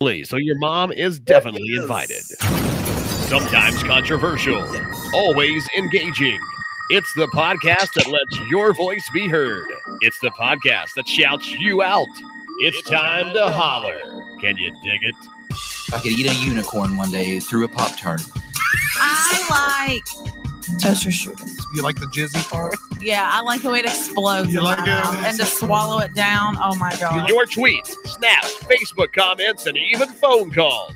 family, so your mom is definitely invited. Sometimes controversial, always engaging. It's the podcast that lets your voice be heard. It's the podcast that shouts you out. It's time to holler. Can you dig it? I could eat a unicorn one day through a Pop-Tart. I like toaster strudels. You like the jizzy part? Yeah, I like the way it explodes You in like my it? mouth. And to swallow it down. Oh my God. Your tweets, snaps, Facebook comments, and even phone calls.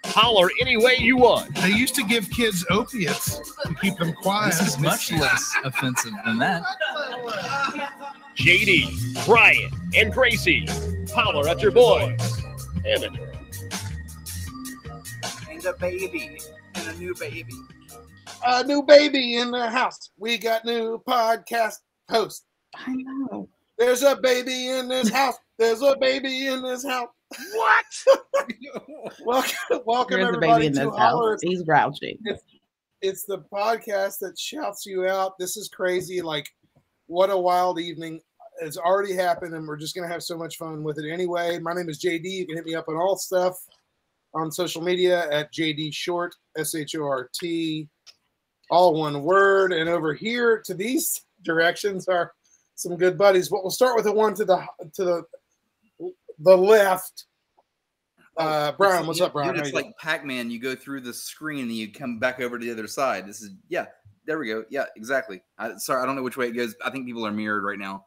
Holler any way you want. They used to give kids opiates to keep them quiet. This is much less offensive than that. JD, Brian, and Gracie. Holler at your boys. And a girl. And a baby. And a new baby. A new baby in the house. We got new podcast host. I know. There's a baby in this house. There's a baby in this house. What? Welcome There's a everybody baby in to this Holler. house. He's grouchy. It's the podcast that shouts you out. This is crazy. Like, what a wild evening. It's already happened, and we're just going to have so much fun with it anyway. My name is JD. You can hit me up on all stuff on social media at JD Short, SHORT, all one word. And over here to these directions are some good buddies. But we'll start with the one to the left. Brian, what's up, Brian? Dude, it's like Pac-Man. You go through the screen and you come back over to the other side. This is, yeah, there we go. Yeah, exactly. Sorry, I don't know which way it goes. I think people are mirrored right now.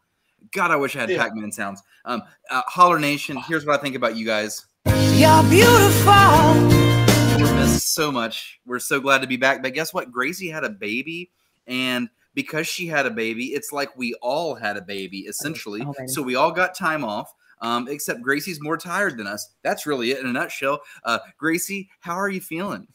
God, I wish I had Pac-Man sounds. Holler Nation, here's what I think about you guys. You're beautiful. We're missed so much. We're so glad to be back. But guess what? Gracie had a baby, and because she had a baby, it's like we all had a baby, essentially. So we all got time off. Except Gracie's more tired than us. That's really it in a nutshell. Gracie, how are you feeling?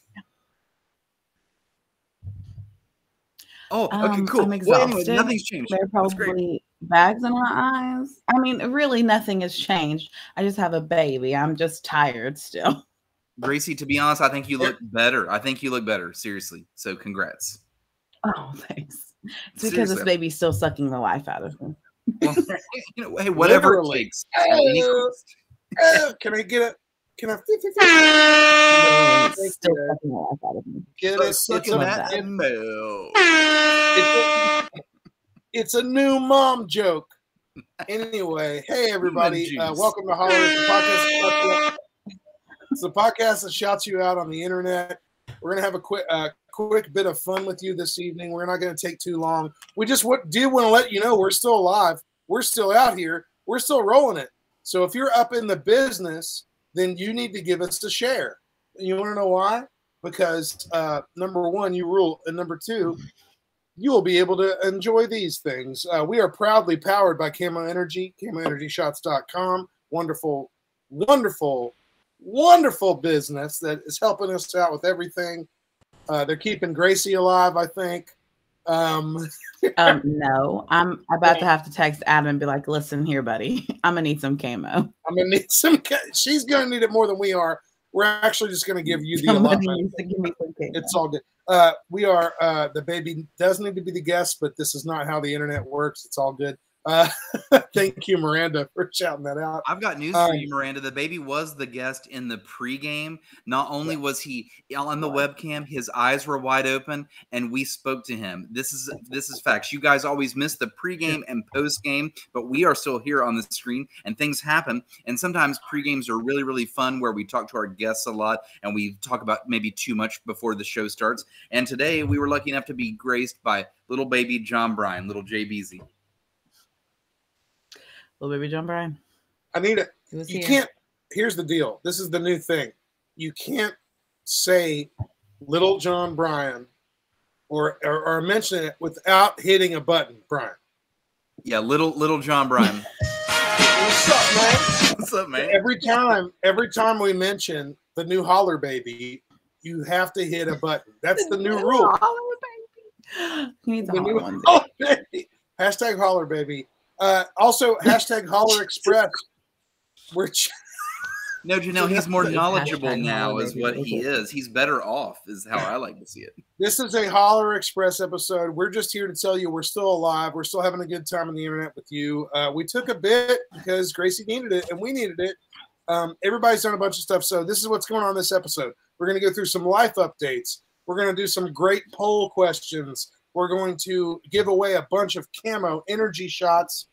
Oh, okay, cool. I'm exhausted. Well, anyway, nothing's changed. There are probably bags in my eyes. I mean, really, nothing has changed. I just have a baby. I'm just tired still. Gracie, to be honest, I think you look better. I think you look better, seriously. So congrats. Oh, thanks. It's because this baby's still sucking the life out of me. Well, hey, whatever it takes. Can I get it? Can I? Still sucking the life out of me. Get it? It's a new mom joke. Anyway, hey everybody, welcome to Holler. It's the podcast that shouts you out on the internet. We're gonna have a quick bit of fun with you this evening. We're not going to take too long. We just do want to let you know we're still alive. We're still out here. We're still rolling it. So if you're up in the business, then you need to give us a share. And you want to know why? Because number one, you rule. And number two, you will be able to enjoy these things. We are proudly powered by CAMO Energy, CAMOEnergyShots.com. Wonderful, wonderful, wonderful business that is helping us out with everything. They're keeping Gracie alive, I think. No, I'm about to have to text Adam and be like, listen here, buddy. I'm going to need some camo. I'm going to need some. She's going to need it more than we are. We're actually just going to give you the allotment. It's all good. We are, the baby does need to be the guest, but this is not how the internet works. It's all good. Thank you, Miranda, for shouting that out. I've got news for you, Miranda. The baby was the guest in the pregame. Not only was he on the webcam, his eyes were wide open, and we spoke to him. This is facts. You guys always miss the pregame and postgame, but we are still here on the screen, and things happen. And sometimes pregames are really, really fun, where we talk to our guests a lot, and we talk about maybe too much before the show starts. And today we were lucky enough to be graced by little baby John Bryan, little JBZ. Little baby John Bryan. I need it. You can't. Here's the deal. This is the new thing. You can't say little John Bryan or mention it without hitting a button, Brian. Yeah, little John Bryan. What's up, man? What's up, man? Every time we mention the new Holler baby, you have to hit a button. That's the new rule. Holler baby. He needs a holler one. Holler baby. Hashtag Holler baby. Also, hashtag Holler Express. No, Janelle, he's more knowledgeable now is what he is. He's better off is how I like to see it. This is a Holler Express episode. We're just here to tell you we're still alive. We're still having a good time on the internet with you. We took a bit because Gracie needed it and we needed it. Everybody's done a bunch of stuff. So this is what's going on this episode. We're going to go through some life updates. We're going to do some great poll questions. We're going to give away a bunch of CAMO Energy Shots.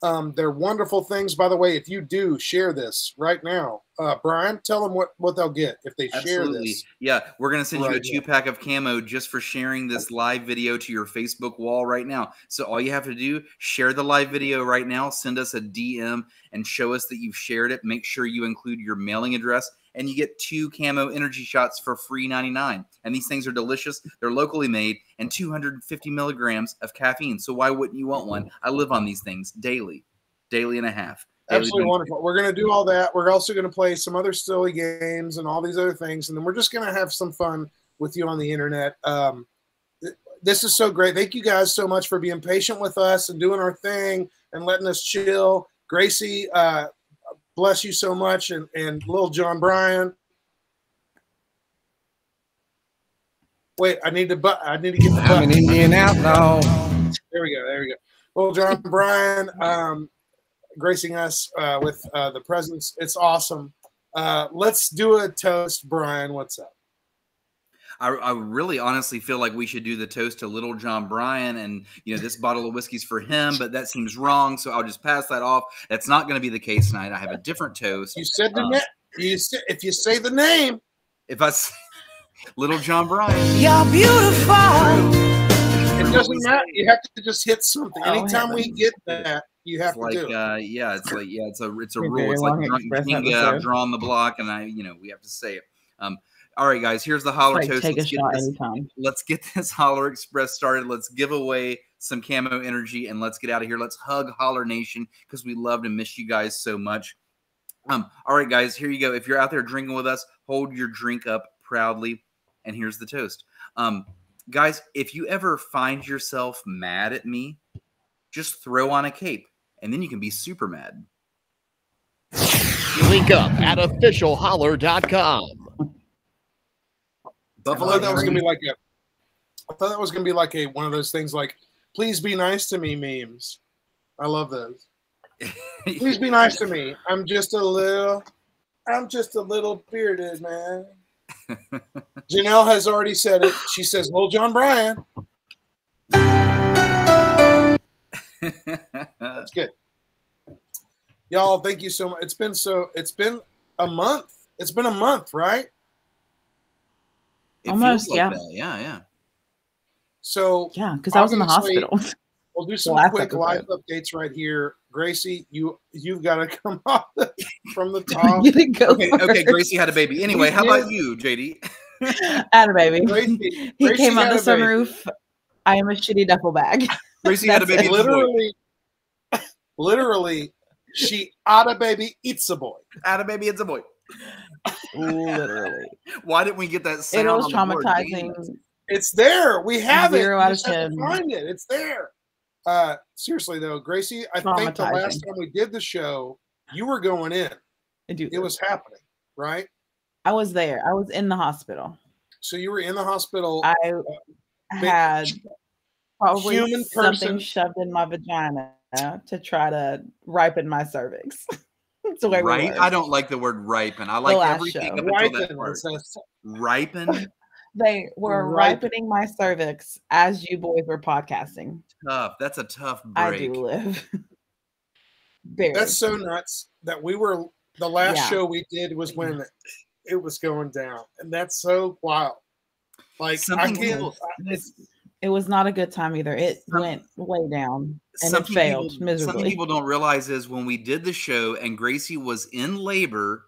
They're wonderful things. By the way, if you do share this right now, Brian, tell them what they'll get if they share this. Yeah, we're going to send you a 2-pack of camo just for sharing this live video to your Facebook wall right now. So all you have to do, share the live video right now, send us a DM and show us that you've shared it. Make sure you include your mailing address, and you get 2 CAMO Energy Shots for free 99. And these things are delicious. They're locally made and 250 milligrams of caffeine. So why wouldn't you want one? I live on these things daily and a half. Absolutely wonderful. We're going to do all that. We're also going to play some other silly games and all these other things. And then we're just going to have some fun with you on the internet. This is so great. Thank you guys so much for being patient with us and doing our thing and letting us chill. Gracie, bless you so much, and little John Bryan. Wait, I need to get the button. I'm an Indian outlaw. There we go. Little John Bryan, gracing us with the presence. It's awesome. Let's do a toast, Brian. What's up? I really honestly feel like we should do the toast to little John Bryan, and this bottle of whiskey's for him, but that seems wrong, so I'll just pass that off. That's not going to be the case tonight. I have a different toast. You said the name. If you say the name. If I say little John Bryan. You're beautiful. It doesn't matter. You have to just hit something. Anytime we get that, you have to do it. It's a rule. It's like I've drawn the block, and we have to say it. All right, guys, here's the Holler toast. Let's get this Holler Express started. Let's give away some CAMO energy, and let's get out of here. Let's hug Holler Nation because we love and miss you guys so much. All right, guys, here you go. If you're out there drinking with us, hold your drink up proudly, and here's the toast. Guys, if you ever find yourself mad at me, just throw on a cape, and then you can be super mad. Link up at officialholler.com. I thought that was gonna be like one of those things like "Please be nice to me" memes. I love those. Please be nice to me. I'm just a little bearded man. Janelle has already said it. She says, "Little John Bryan." That's good. Y'all, thank you so much. It's been a month. It's been a month, right? Almost, like yeah. So because I was in the hospital. We'll do some quick live updates right here. Gracie, you've got to come off from the top. Okay, Gracie had a baby. Anyway, how about you, JD? I had a baby. Gracie he came out the sunroof. I am a shitty duffel bag. Gracie had a baby. Literally, she had a baby. It's a boy. Had a baby. It's a boy. Literally. Why didn't we get that sound? It was traumatizing. It's there. We have 0 it. out of 10. Find it. It's there. Seriously though, Gracie, I think the last time we did the show, you were going in. It was happening, right? I was there. I was in the hospital. So you were in the hospital. I had probably something shoved in my vagina to try to ripen my cervix. Right? I don't like the word ripen. I like everything up until that word. Ripen? They were ripening my cervix as you boys were podcasting. Tough. That's a tough break. I do live. That's so nuts that the last show we did was when it was going down. And that's so wild. Like, it was not a good time either. It went way down and it failed miserably. Something people don't realize is when we did the show and Gracie was in labor,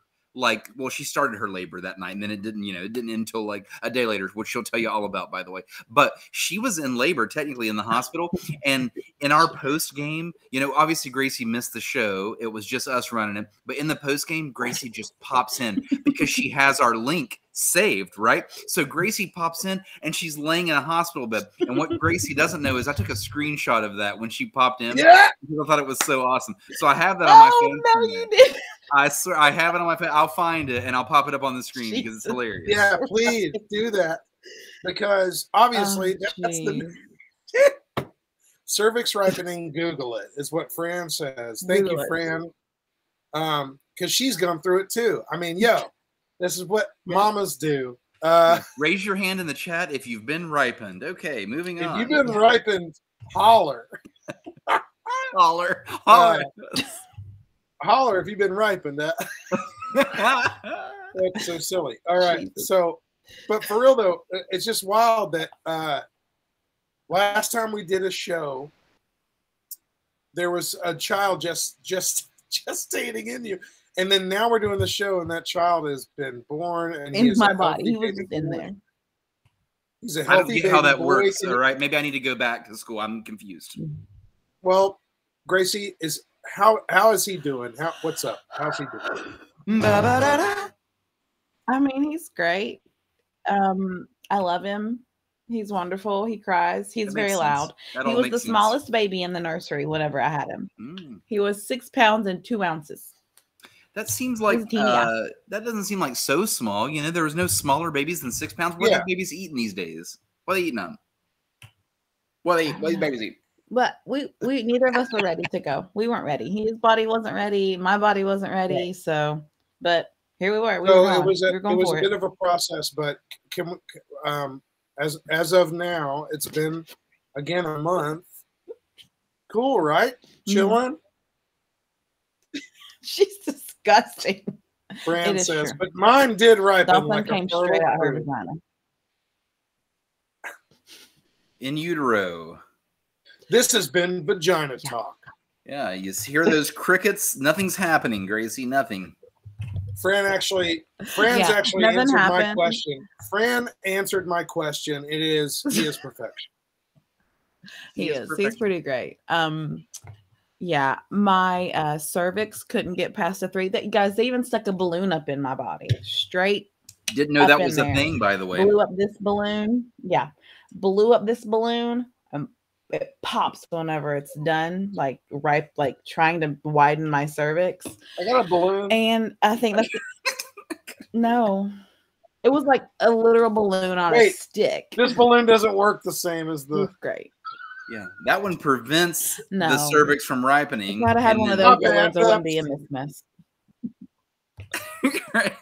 she started her labor that night, and then it didn't end until like a day later, which she'll tell you all about, by the way. But she was in labor, technically in the hospital. And in our post game, obviously Gracie missed the show. It was just us running it. But in the post game, Gracie just pops in because she has our link saved, right? So Gracie pops in and she's laying in a hospital bed. And what Gracie doesn't know is I took a screenshot of that when she popped in. Yeah. I thought it was so awesome. So I have that on my phone. Oh, no, you did. I swear I have it on my phone. I'll find it and I'll pop it up on the screen because it's hilarious. Yeah, please do that. Because obviously that's the cervix ripening. Google it is what Fran says. Thank you, Fran. because she's gone through it too. I mean, this is what mamas do. Raise your hand in the chat if you've been ripened. Okay, moving on. If you've been ripened, holler. Holler. Holler if you've been ripened. That's so silly. All right. Jesus. So, but for real though, it's just wild that last time we did a show, there was a child just gestating in you. And then now we're doing the show, and that child has been born, and In my body, he was in there. He's a I don't healthy get how baby that boy. works. All right, maybe I need to go back to school. I'm confused. Well, Gracie, how is he doing? What's up? How's he doing? I mean, he's great. I love him. He's wonderful. He cries. He's That very makes loud. sense. That He all was makes the sense. smallest baby in the nursery whenever I had him. Mm. He was 6 pounds and 2 ounces. That seems like He's a teeny guy. that doesn't seem like so small. You know, there was no smaller babies than 6 pounds. What are babies eating these days? What are they eating on? What do babies eat? But we neither of us were ready to go. We weren't ready. His body wasn't ready. My body wasn't ready. Right. So, but here we were. We So were it going. was We were going a for bit it. of a process, but as of now, it's been again a month. Cool, right? Chilling. She's disgusting. Fran It is says, true. but mine did ripen Dolphin like came a fertile straight out her fruit. vagina. In utero. This has been Vagina Talk. Yeah, you hear those crickets? Nothing's happening, Gracie. Nothing. Fran's actually Yeah, answered nothing my happened. question. Fran answered my question. He is perfection. He is. He's perfection. pretty great. Yeah, my cervix couldn't get past a 3. That guys, they even stuck a balloon up in my body. Straight Didn't know Up that in was a there. thing, by the way. blew up this balloon. Yeah. Blew up this balloon. It pops whenever it's done, like trying to widen my cervix. I got a balloon. And I think that's no. It was like a literal balloon on a Wait, stick. This balloon doesn't work the same as It the. was great. Yeah, that one prevents the No. cervix from ripening. If I'd have had and one of then- those My bad, balloons, I wouldn't be in this mess.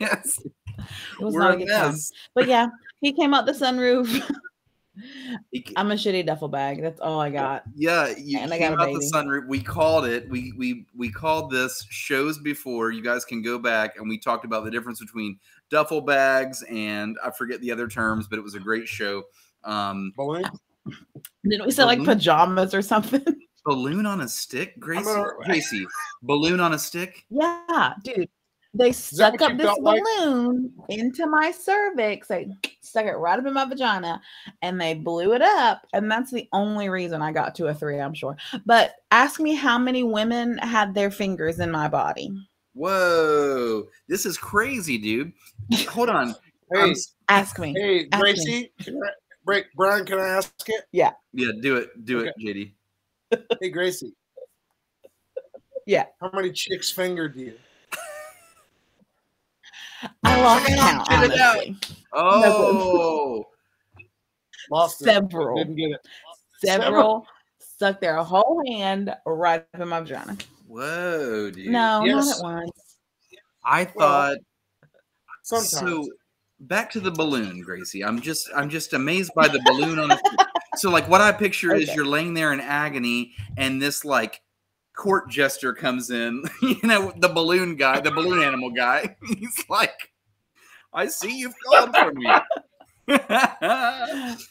Yes. It was We're not a a good time. mess. But yeah, he came out the sunroof. He- I'm a shitty duffel bag. That's all I got. Yeah, you And I came got a out the baby. sunroof. We called it. We called this shows before. You guys can go back and we talked about the difference between duffel bags and I forget the other terms, but it was a great show. Balloon? Didn't we say like Balloon? pajamas or something? Balloon on a stick, Gracie. gonna- Gracie, balloon on a stick. Yeah, dude. They that stuck what up you this felt like? balloon into my cervix. They stuck it right up in my vagina and they blew it up. And that's the only reason I got to a 3, I'm sure. But ask me how many women had their fingers in my body. Whoa, this is crazy, dude. Hold on. Hey, Ask me. hey, Ask Gracie. Brian, can I ask it? Yeah, do it, Okay. JD. Hey, Gracie. Yeah. How many chicks fingered you? I lost count, Get it out. honestly. Oh, Lost it. Several. Didn't get it. Several stuck their whole hand right up in my vagina. whoa, dude. No, Yes. not at once. I Well, thought Sometimes. so. Back to the balloon, Gracie. I'm just amazed by the balloon on the. So, like, what I picture is Okay. you're laying there in agony, and this like court jester comes in. You know, the balloon guy, the balloon animal guy. He's like, "I see you've called for me."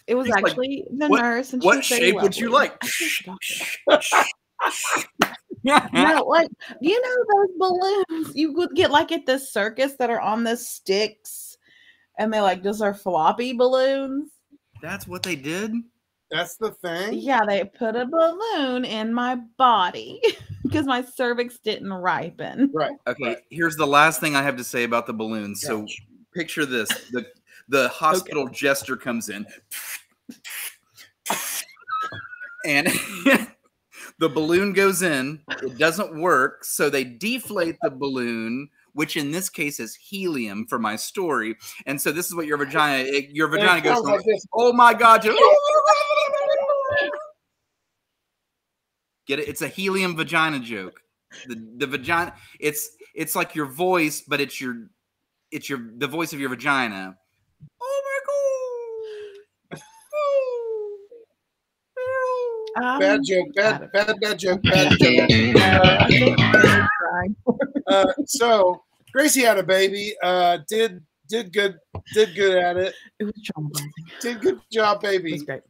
It was He's like, actually the "What- nurse. And what she's very shape would you lovely. like? I think it's a doctor. No, like you know those balloons you would get like at the circus that are on the sticks, and they like just are floppy balloons. That's what they did. That's the thing. Yeah, they put a balloon in my body because my cervix didn't ripen. Right. Okay, Right. here's the last thing I have to say about the balloons. So picture this: the hospital jester comes in, and the balloon goes in. It doesn't work, so they deflate the balloon, which in this case is helium for my story. And so this is what your vagina And goes it sounds from, like this. oh my god, to, get it? It's a helium vagina joke. The vagina, it's it's like your voice, but it's the voice of your vagina. Oh Bad joke. Bad joke. Bad joke. So Gracie had a baby. Did good at it. It was traumatizing. Did good job, baby. It was great.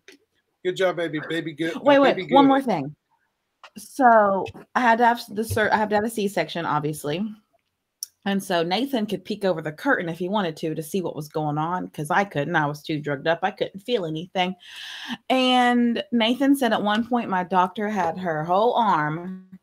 Good job, baby. Baby good. Wait, baby good. one more thing. So I had to have I have to have a C-section, obviously. And so Nathan could peek over the curtain if he wanted to see what was going on, because I couldn't. I was too drugged up. I couldn't feel anything. And Nathan said at one point my doctor had her whole arm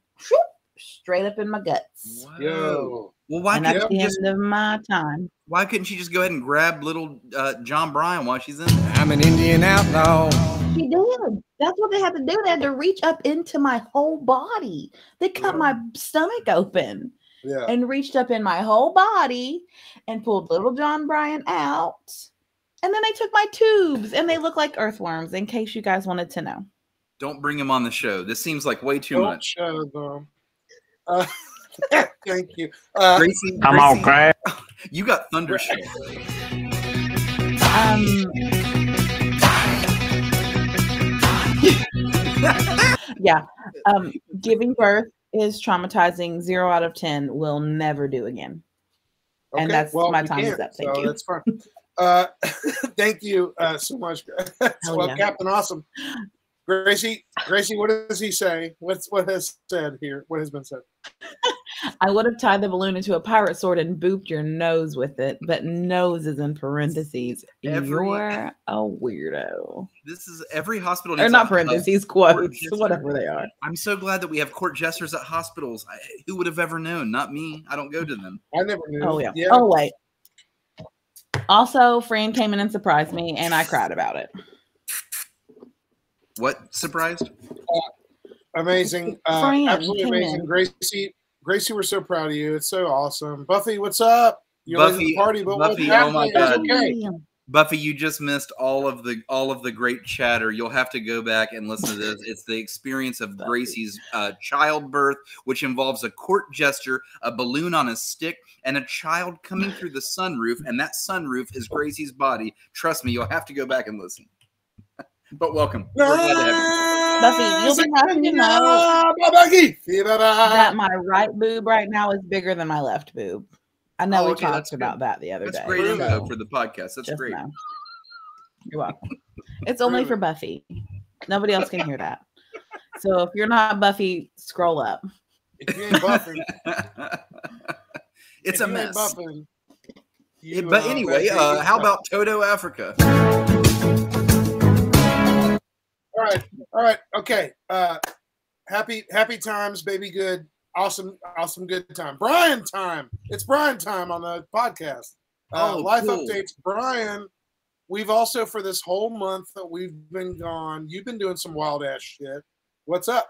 straight up in my guts. Wow. Yo. Well, why and that's the end of my time. Why couldn't she just go ahead and grab little John Bryan while she's in there? I'm an Indian outlaw. She did. That's what they had to do. They had to reach up into my whole body. They cut my stomach open. Yeah. And reached up in my whole body and pulled little John Bryan out. And then they took my tubes and they look like earthworms, in case you guys wanted to know. Don't bring him on the show. This seems like way too much. Show them. Thank you. Gracie, Come on, Craig. You got thunder show. Yeah. Giving birth is traumatizing. 0 out of 10 will never do again. Okay, And that's my time is up. Thank you. That's fine. Thank you so much. Well, Captain Awesome. Gracie, what does he say? What has said here? What has been said? I would have tied the balloon into a pirate sword and booped your nose with it, but nose is in parentheses. You're a weirdo. This is every hospital. Or not parentheses, quotes, whatever they are. I'm so glad that we have court jesters at hospitals. Who would have ever known? Not me. I don't go to them. I never knew. Oh, yeah. Oh, wait. Also, Fran came in and surprised me, and I cried about it. What surprised? Amazing. Fran Absolutely amazing. Gracie, we're so proud of you. It's so awesome. Buffy, what's up? You're late to the party, but Buffy, what's oh my God. Okay. Buffy, you just missed all of the great chatter. You'll have to go back and listen to this. It's the experience of Gracie's childbirth, which involves a court jester, a balloon on a stick, and a child coming through the sunroof. And that sunroof is Gracie's body. Trust me, you'll have to go back and listen. But welcome. We're glad to have you. Buffy, you'll be happy to know that my right boob right now is bigger than my left boob. I know we talked about that the other day. That's great info for the podcast. That's great. Know. You're welcome. It's only for Buffy. Nobody else can hear that. So if you're not Buffy, scroll up. If you ain't buffing, it's a mess. Buffing, but anyway, how about Toto Africa? All right. Okay. Happy times, baby. Good. Awesome, good time. Brian time. It's Brian time on the podcast. Life cool. Updates. Brian, we've also, for this whole month that we've been gone, you've been doing some wild ass shit. What's up?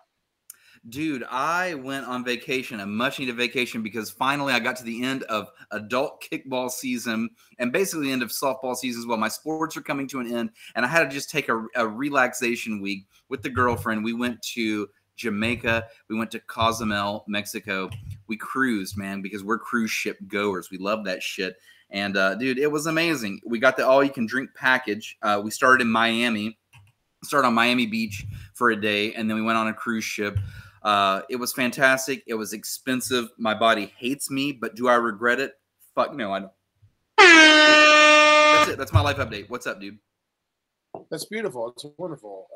Dude, I went on vacation, a much needed vacation, because finally I got to the end of adult kickball season and basically the end of softball season as well. My sports are coming to an end, and I had to just take a relaxation week with the girlfriend. We went to Jamaica. We went to Cozumel, Mexico. We cruised, man, because we're cruise ship goers. We love that shit. And, dude, it was amazing. We got the all-you-can-drink package. We started in Miami. Started on Miami Beach for a day, and then we went on a cruise ship. It was fantastic. It was expensive. My body hates me, but do I regret it? Fuck no, I don't. That's it. That's my life update. What's up, dude? That's beautiful. It's wonderful.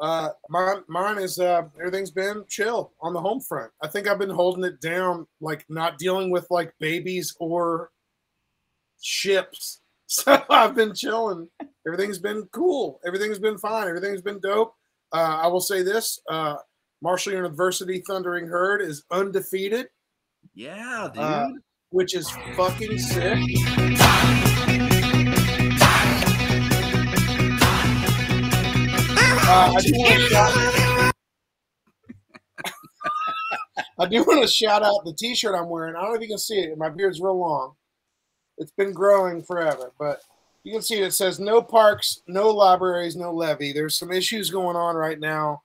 Mine is everything's been chill on the home front. I think I've been holding it down, like not dealing with like babies or ships. So I've been chilling. Everything's been cool. Everything's been fine. Everything's been dope. I will say this. Marshall University Thundering Herd is undefeated. Yeah, dude. Which is fucking sick. I do want to shout out the t-shirt I'm wearing. I don't know if you can see it. My beard's real long. It's been growing forever, but you can see it. It says no parks, no libraries, no levy. There's some issues going on right now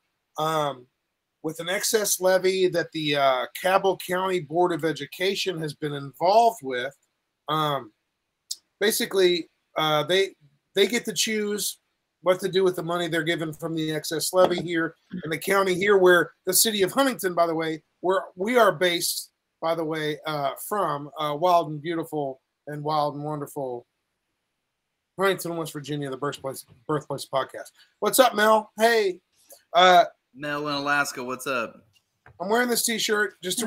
with an excess levy that the Cabell County Board of Education has been involved with. Basically, they get to choose what to do with the money they're given from the excess levy here in the county here, where the city of Huntington, by the way, where we are based, by the way, from wild and beautiful and wild and wonderful Huntington, West Virginia, the birthplace podcast. What's up, Mel? Hey. Mel in Alaska, what's up? I'm wearing this T-shirt just to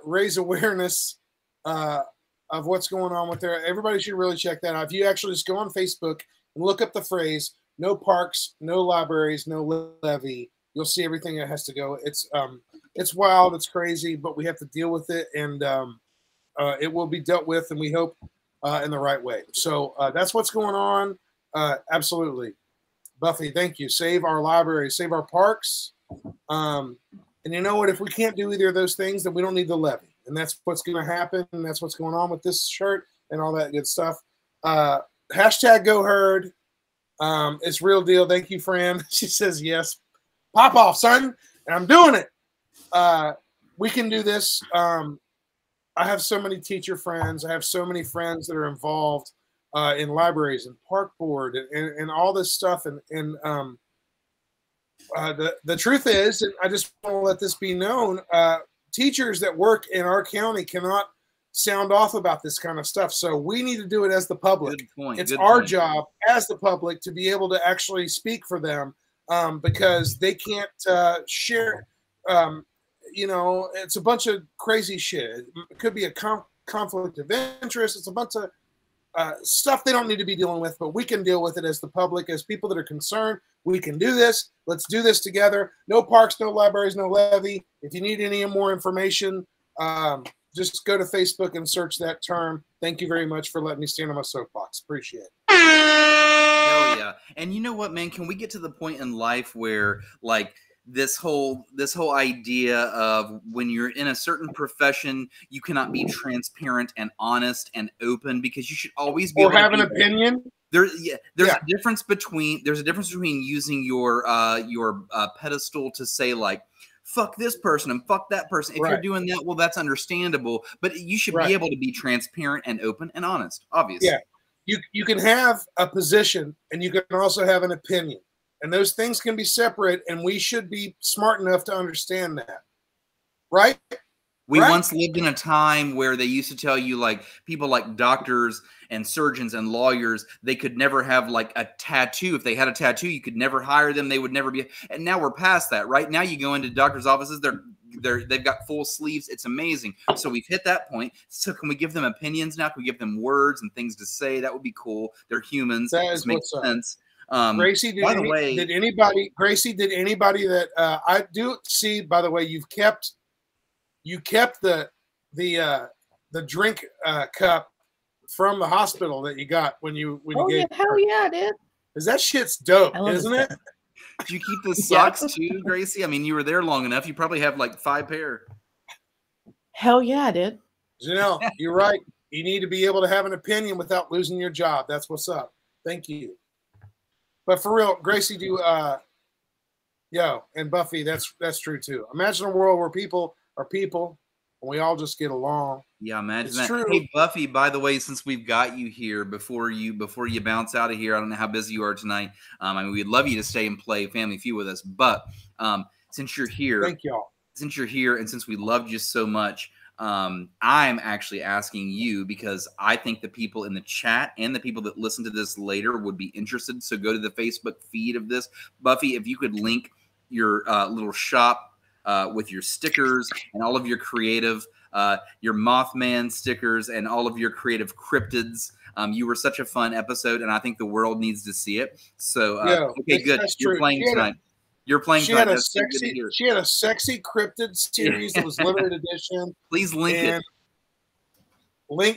raise awareness of what's going on with there. Everybody should really check that out. If you actually just go on Facebook and look up the phrase "no parks, no libraries, no levy," you'll see everything that has to go. It's wild, it's crazy, but we have to deal with it, and it will be dealt with, and we hope in the right way. So that's what's going on. Absolutely. Buffy, thank you. Save our libraries, save our parks. And you know what? If we can't do either of those things, then we don't need the levy. And that's what's going to happen. And that's what's going on with this shirt and all that good stuff. Hashtag Go Herd. It's real deal. Thank you, Fran. She says yes. Pop off, son. And I'm doing it. We can do this. I have so many teacher friends. I have so many friends that are involved in libraries and park board and all this stuff. And the truth is, and I just want to let this be known, teachers that work in our county cannot sound off about this kind of stuff. So we need to do it as the public. Good point. It's our job as the public to be able to actually speak for them because they can't share. It's a bunch of crazy shit. It could be a conflict of interest. It's a bunch of stuff they don't need to be dealing with, but we can deal with it as the public, as people that are concerned. We can do this. Let's do this together. No parks, no libraries, no levy. If you need any more information, just go to Facebook and search that term. Thank you very much for letting me stand on my soapbox. Appreciate it. Hell yeah. And you know what, man? Can we get to the point in life where, like, this whole idea of when you're in a certain profession, you cannot be transparent and honest and open because you should always be or have an opinion. There's a difference between using your pedestal to say like fuck this person and fuck that person. If you're doing that, well, that's understandable, but you should be able to be transparent and open and honest. Obviously, you can have a position and you can also have an opinion. And those things can be separate, and we should be smart enough to understand that. Right? We once lived in a time where they used to tell you, like, people like doctors and surgeons and lawyers, they could never have, like, a tattoo. If they had a tattoo, you could never hire them. They would never be. And now we're past that, right? Now you go into doctors' offices, they've got full sleeves. It's amazing. So we've hit that point. So can we give them opinions now? Can we give them words and things to say? That would be cool. They're humans. That makes sense. Gracie, did anybody that I do see, by the way, you kept the drink cup from the hospital that you got when you gave hell yeah, dude. Because that shit's dope, isn't it? Did you keep the socks too, Gracie? I mean, you were there long enough. You probably have like 5 pair. Hell yeah, I did. Janelle, you're right. You need to be able to have an opinion without losing your job. That's what's up. Thank you. But for real, Gracie, and Buffy, that's true too. Imagine a world where people are people and we all just get along. Yeah, imagine that. True. Hey, Buffy, by the way, since we've got you here, before you bounce out of here, I don't know how busy you are tonight. I mean, we'd love you to stay and play Family Feud with us, but since you're here, thank y'all. Since you're here, and since we loved you so much, I'm actually asking you because I think the people in the chat and the people that listen to this later would be interested. So go to the Facebook feed of this. Buffy, if you could link your little shop with your stickers and all of your creative, your Mothman stickers and all of your creative cryptids. You were such a fun episode, and I think the world needs to see it. So, okay, good. You're playing tonight. You're playing. She had a sexy cryptid series that was limited edition. Please link it.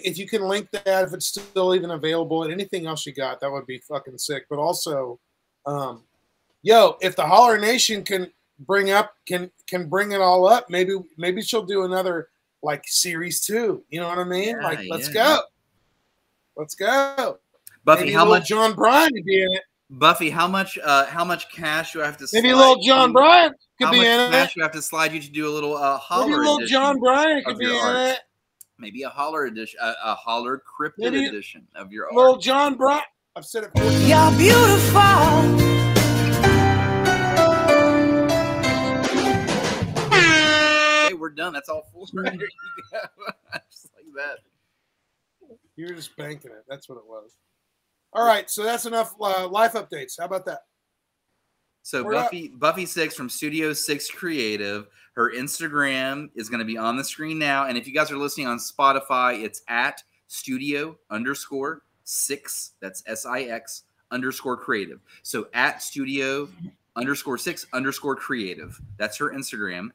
If you can link that, if it's still even available, and anything else you got, that would be fucking sick. But also, if the Holler Nation can bring it all up, maybe she'll do another like series 2. You know what I mean? Let's go. Let's go. Buffy, maybe how much John Bryan to be in it. Buffy, how much cash do I have to? Maybe a little John Bryant could be in it. How much cash do I have to slide you to do a little Holler? Maybe a little edition John Bryant could of be your in art? it. Maybe a Holler edition, a Holler cryptid Maybe edition of your art. Little John Bryant. I've said it 4 times. You're beautiful. Okay, we're done. That's all 4. There you go. Just like that. You were just banking it. That's what it was. All right, so that's enough life updates. How about that? So We're Buffy 6 from Studio 6 Creative. Her Instagram is going to be on the screen now. And if you guys are listening on Spotify, it's at studio_6. That's SIX_creative. So at studio_6_creative. That's her Instagram.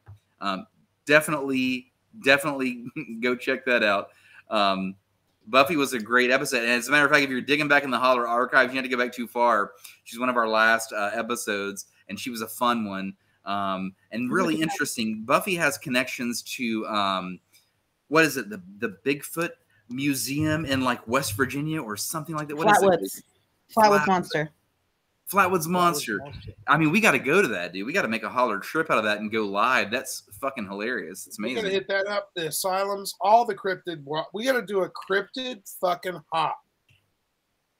Definitely go check that out. Buffy was a great episode. And as a matter of fact, if you're digging back in the Holler archives, you have to go back too far. She's one of our last episodes, and she was a fun one and really interesting. Buffy has connections to, what is it, the Bigfoot Museum in like West Virginia or something like that. What is it? Flatwoods Monster. Flatwoods Monster. I mean, we got to go to that, dude. We got to make a Holler trip out of that and go live. That's fucking hilarious. It's amazing. We're gonna hit that up. The asylums, all the cryptid. We got to do a cryptid fucking hop.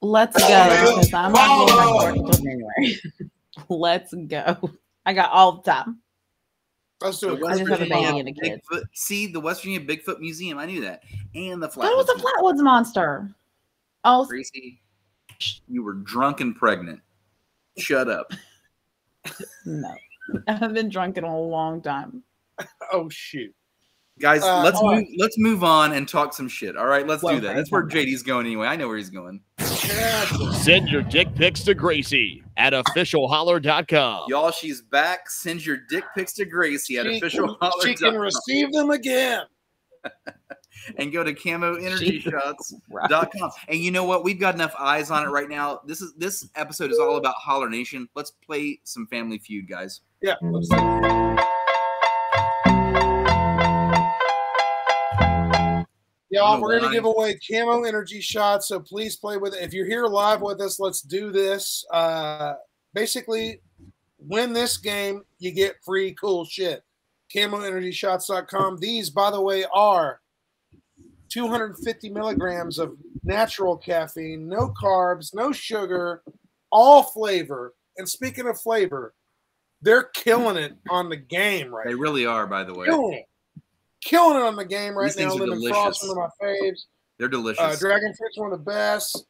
Let's go, because I'm not getting back to work until January. Let's go. I got all the time. Let's do it. I just have a baby and a kid. Bigfoot. See, the West Virginia Bigfoot Museum. I knew that. And the Flatwoods. That was the Flatwoods Monster. Oh, Gracie, you were drunk and pregnant. Shut up. no. I have been drunk in a long time. Oh shoot. Guys, let's move on and talk some shit. All right, let's do that. That's where JD's going anyway. I know where he's going. Send your dick pics to Gracie at officialholler.com. Y'all, she's back. Send your dick pics to Gracie at officialholler.com. She can receive them again. And go to CAMOEnergyShots.com. And you know what? We've got enough eyes on it right now. This episode is all about Holler Nation. Let's play some Family Feud, guys. Yeah. Let's do it. Y'all, we're going to give away CAMO Energy Shots, so please play with it. If you're here live with us, let's do this. Basically, win this game, you get free cool shit. CAMOEnergyShots.com. These, by the way, are 250 milligrams of natural caffeine, no carbs, no sugar, all flavor. And speaking of flavor, they're killing it on the game right now. They really are, by the way. Killing it on the game right These now. things are Lemon delicious. Frost, one of my faves. They're delicious. Dragon Fruit's one of the best.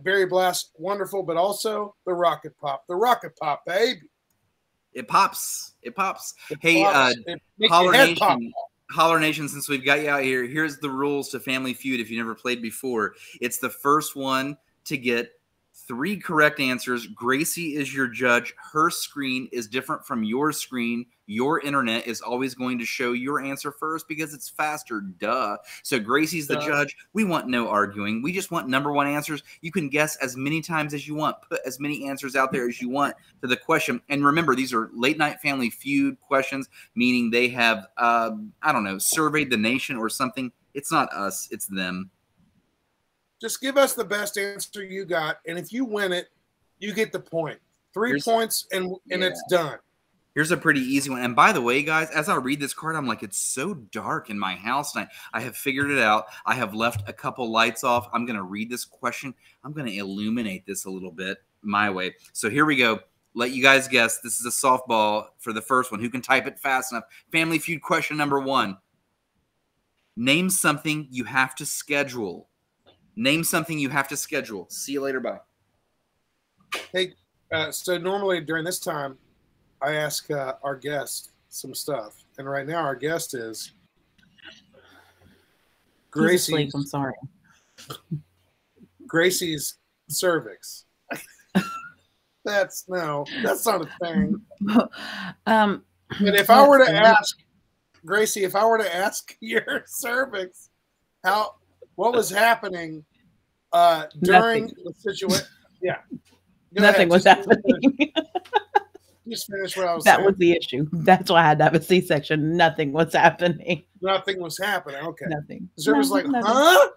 Berry Blast, wonderful, but also the Rocket Pop. The Rocket Pop, baby. It pops. It pops. It Hey, pops. It makes Holler your head Nation. pop. Holler Nation, since we've got you out here, here's the rules to Family Feud if you never played before. It's the first one to get 3 correct answers. Gracie is your judge. Her screen is different from your screen. Your internet is always going to show your answer first because it's faster. Duh. So Gracie's the judge. We want no arguing. We just want number 1 answers. You can guess as many times as you want. Put as many answers out there as you want to the question. And remember, these are late night Family Feud questions, meaning they have, I don't know, surveyed the nation or something. It's not us. It's them. Just give us the best answer you got, and if you win it, you get the point. 3 points, and it's done. Here's a pretty easy one. And by the way, guys, as I read this card, I'm like, it's so dark in my house. And I have figured it out. I have left a couple lights off. I'm going to read this question. I'm going to illuminate this a little bit my way. So here we go. Let you guys guess. This is a softball for the first one. Who can type it fast enough? Family Feud question number 1. Name something you have to schedule. Name something you have to schedule. See you later. Bye. Hey, so normally during this time, I ask our guest some stuff. And right now our guest is Gracie's. I'm sorry. Gracie's cervix. That's not a thing. But if I were to ask, Gracie, if I were to ask your cervix, what was happening during the situation? Yeah. Nothing was happening. Just finish what I was saying. That was the issue. That's why I had to have a C-section. Nothing was happening. Nothing was happening. Okay. Nothing. So it was like, huh?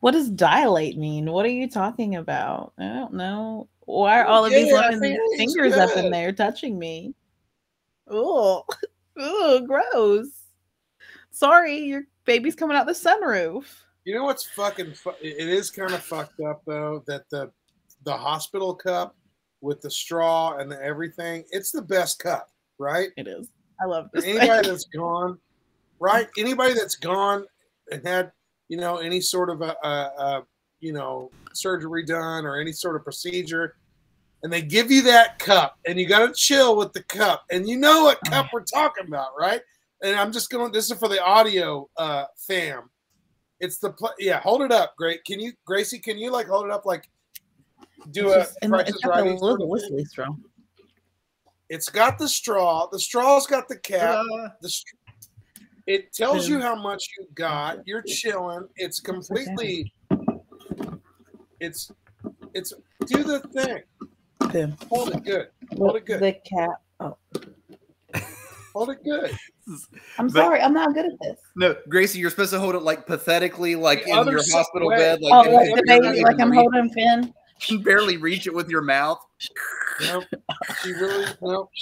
What does dilate mean? What are you talking about? I don't know. Why are all of these Yeah, lemon fingers up in there touching me? Oh, oh, gross. Sorry, your baby's coming out the sunroof. You know what's fucking? It is kind of fucked up though that the hospital cup with the straw and the everything. It's the best cup, right? It is. I love this. Anybody that's gone, right? Anybody that's gone and had any sort of a surgery done or any sort of procedure, and they give you that cup, and you got to chill with the cup, and you know what cup we're talking about, right? And I'm just going. This is for the audio fam. It's the hold it up, great. Gracie? Can you like hold it up like do it's a Price is Right? Whistly straw. It's got the straw. The straw's got the cap. It tells you how much you got. You're chilling. It's completely. It's do the thing. Hold it good. Hold it good. The cap. Oh. Hold it good. I'm sorry, I'm not good at this. No, Gracie, you're supposed to hold it like pathetically, like The in other your side- hospital wait. bed. Oh, Like, like the baby, like I'm holding Finn. You can barely reach it with your mouth. Nope. She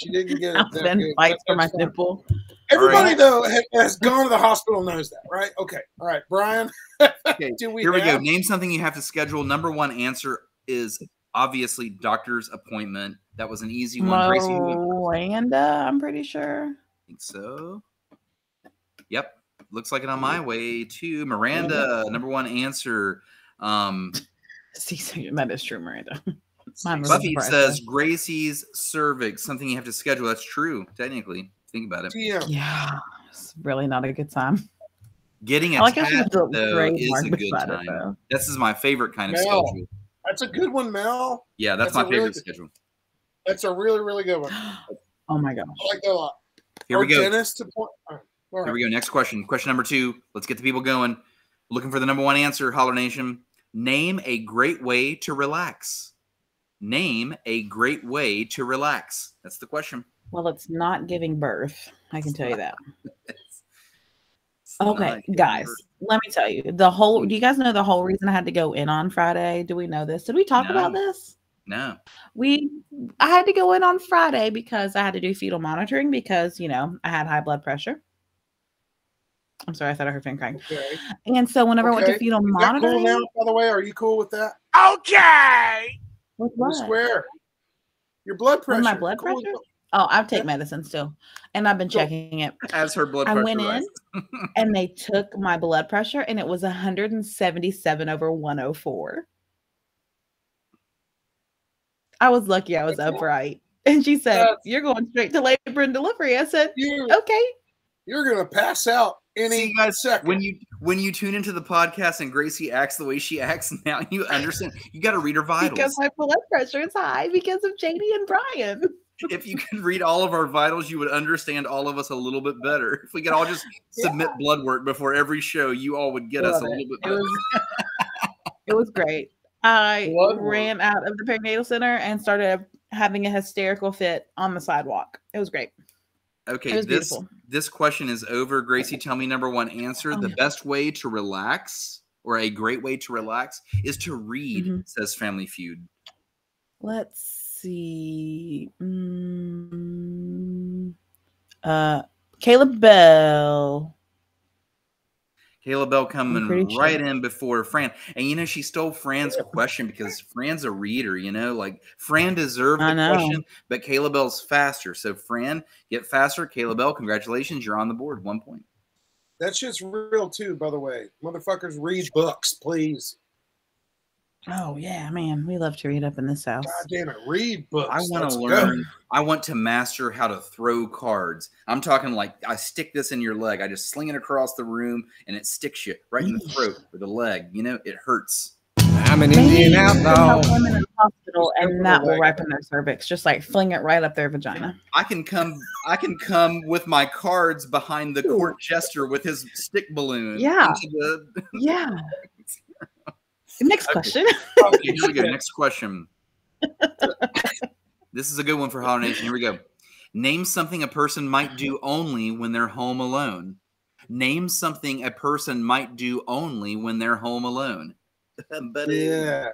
didn't get it. Finn fights for my nipple. Everybody though has gone to the hospital knows that, right? Okay. All right, Brian. Okay, here we go. Name something you have to schedule. Number one answer is obviously doctor's appointment. That was an easy one. Gracie, Miranda, I'm pretty sure. I think so. Yep. Looks like it on my way to Miranda. Number one answer. That is true, Miranda. Buffy says Gracie's cervix, something you have to schedule. That's true, technically. Think about it. Yeah. It's really not a good time. Getting a tap, though, is a good time. This is my favorite kind of schedule. That's a good one, Mel. Yeah, that's my favorite schedule. That's a really, really good one. Oh my gosh. I like that a lot. Here we go. Here we go. Next question. Question number 2. Let's get the people going. Looking for the number one answer, Holler Nation. Name a great way to relax. Name a great way to relax. That's the question. Well, it's not giving birth. I can tell you that. Okay, guys, let me tell you. Do you guys know the whole reason I had to go in on Friday? Do we know this? Did we talk about this? No. I had to go in on Friday because I had to do fetal monitoring because, I had high blood pressure. I'm sorry, I thought I heard Finn crying. Okay. And so whenever I went to fetal monitoring. Cool now, by the way, are you cool with that? Okay. With what? I swear. Your blood pressure. My blood pressure? Oh, I take medicine still. And I've been checking it. As her blood pressure. I went in and they took my blood pressure and it was 177/104. I was lucky I was upright. And she said, "You're going straight to labor and delivery." I said, "Okay." You're gonna pass out any second. When you tune into the podcast and Gracie acts the way she acts, now you understand. You got to read her vitals because my blood pressure is high because of JD and Brian. If you could read all of our vitals, you would understand all of us a little bit better. If we could all just submit blood work before every show, you all would get us a little bit better. It was great. I ran out of the perinatal center and started having a hysterical fit on the sidewalk. It was great. Okay, this question is over. Gracie, tell me number one answer. The best way to relax, or a great way to relax, is to read, says Family Feud. Let's see. Caleb Bell. Caleb Bell coming right in before Fran. And, she stole Fran's question because Fran's a reader, like Fran deserved the question, but Caleb Bell's faster. So Fran, get faster. Caleb Bell, congratulations. You're on the board. 1 point. That shit's real too, by the way. Motherfuckers read books, please. Oh, yeah, man. We love to read up in this house. God damn it. Read books. I want to learn. I want to master how to throw cards. I'm talking like I stick this in your leg. I just sling it across the room and it sticks you right in the throat or the leg. It hurts. I'm an Indian outlaw. Women in the hospital and that will ripen their cervix. Just like fling it right up their vagina. I can come with my cards behind the court jester with his stick balloon. Yeah. Yeah. Next question. Okay, here we go. Next question. This is a good one for Holler Nation. Here we go. Name something a person might do only when they're home alone. Name something a person might do only when they're home alone. Yeah.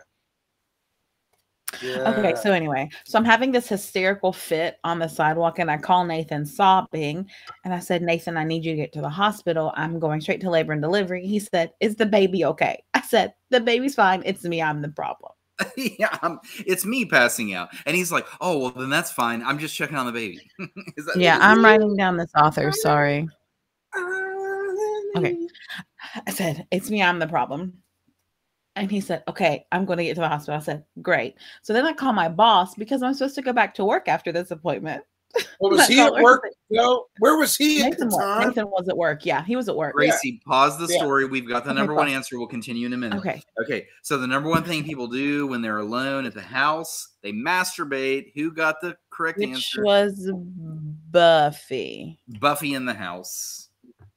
Okay, so anyway, so I'm having this hysterical fit on the sidewalk, and I call Nathan sobbing, and I said, Nathan, I need you to get to the hospital. I'm going straight to labor and delivery. He said, is the baby okay? I said, the baby's fine. It's me. I'm the problem. Yeah, it's me passing out. And he's like, oh, well, then that's fine. I'm just checking on the baby. Yeah, I'm writing down this author. Sorry. Okay. I said, it's me. I'm the problem. And he said, okay, I'm going to get to the hospital. I said, great. So then I call my boss because I'm supposed to go back to work after this appointment. Well, was he at work? No, where was he at the time? Nathan was at work. Yeah, he was at work. Gracie, pause the story. We've got the number one answer. We'll continue in a minute. Okay. So the number one thing people do when they're alone at the house, they masturbate. Who got the correct answer? Which was Buffy. Buffy in the house.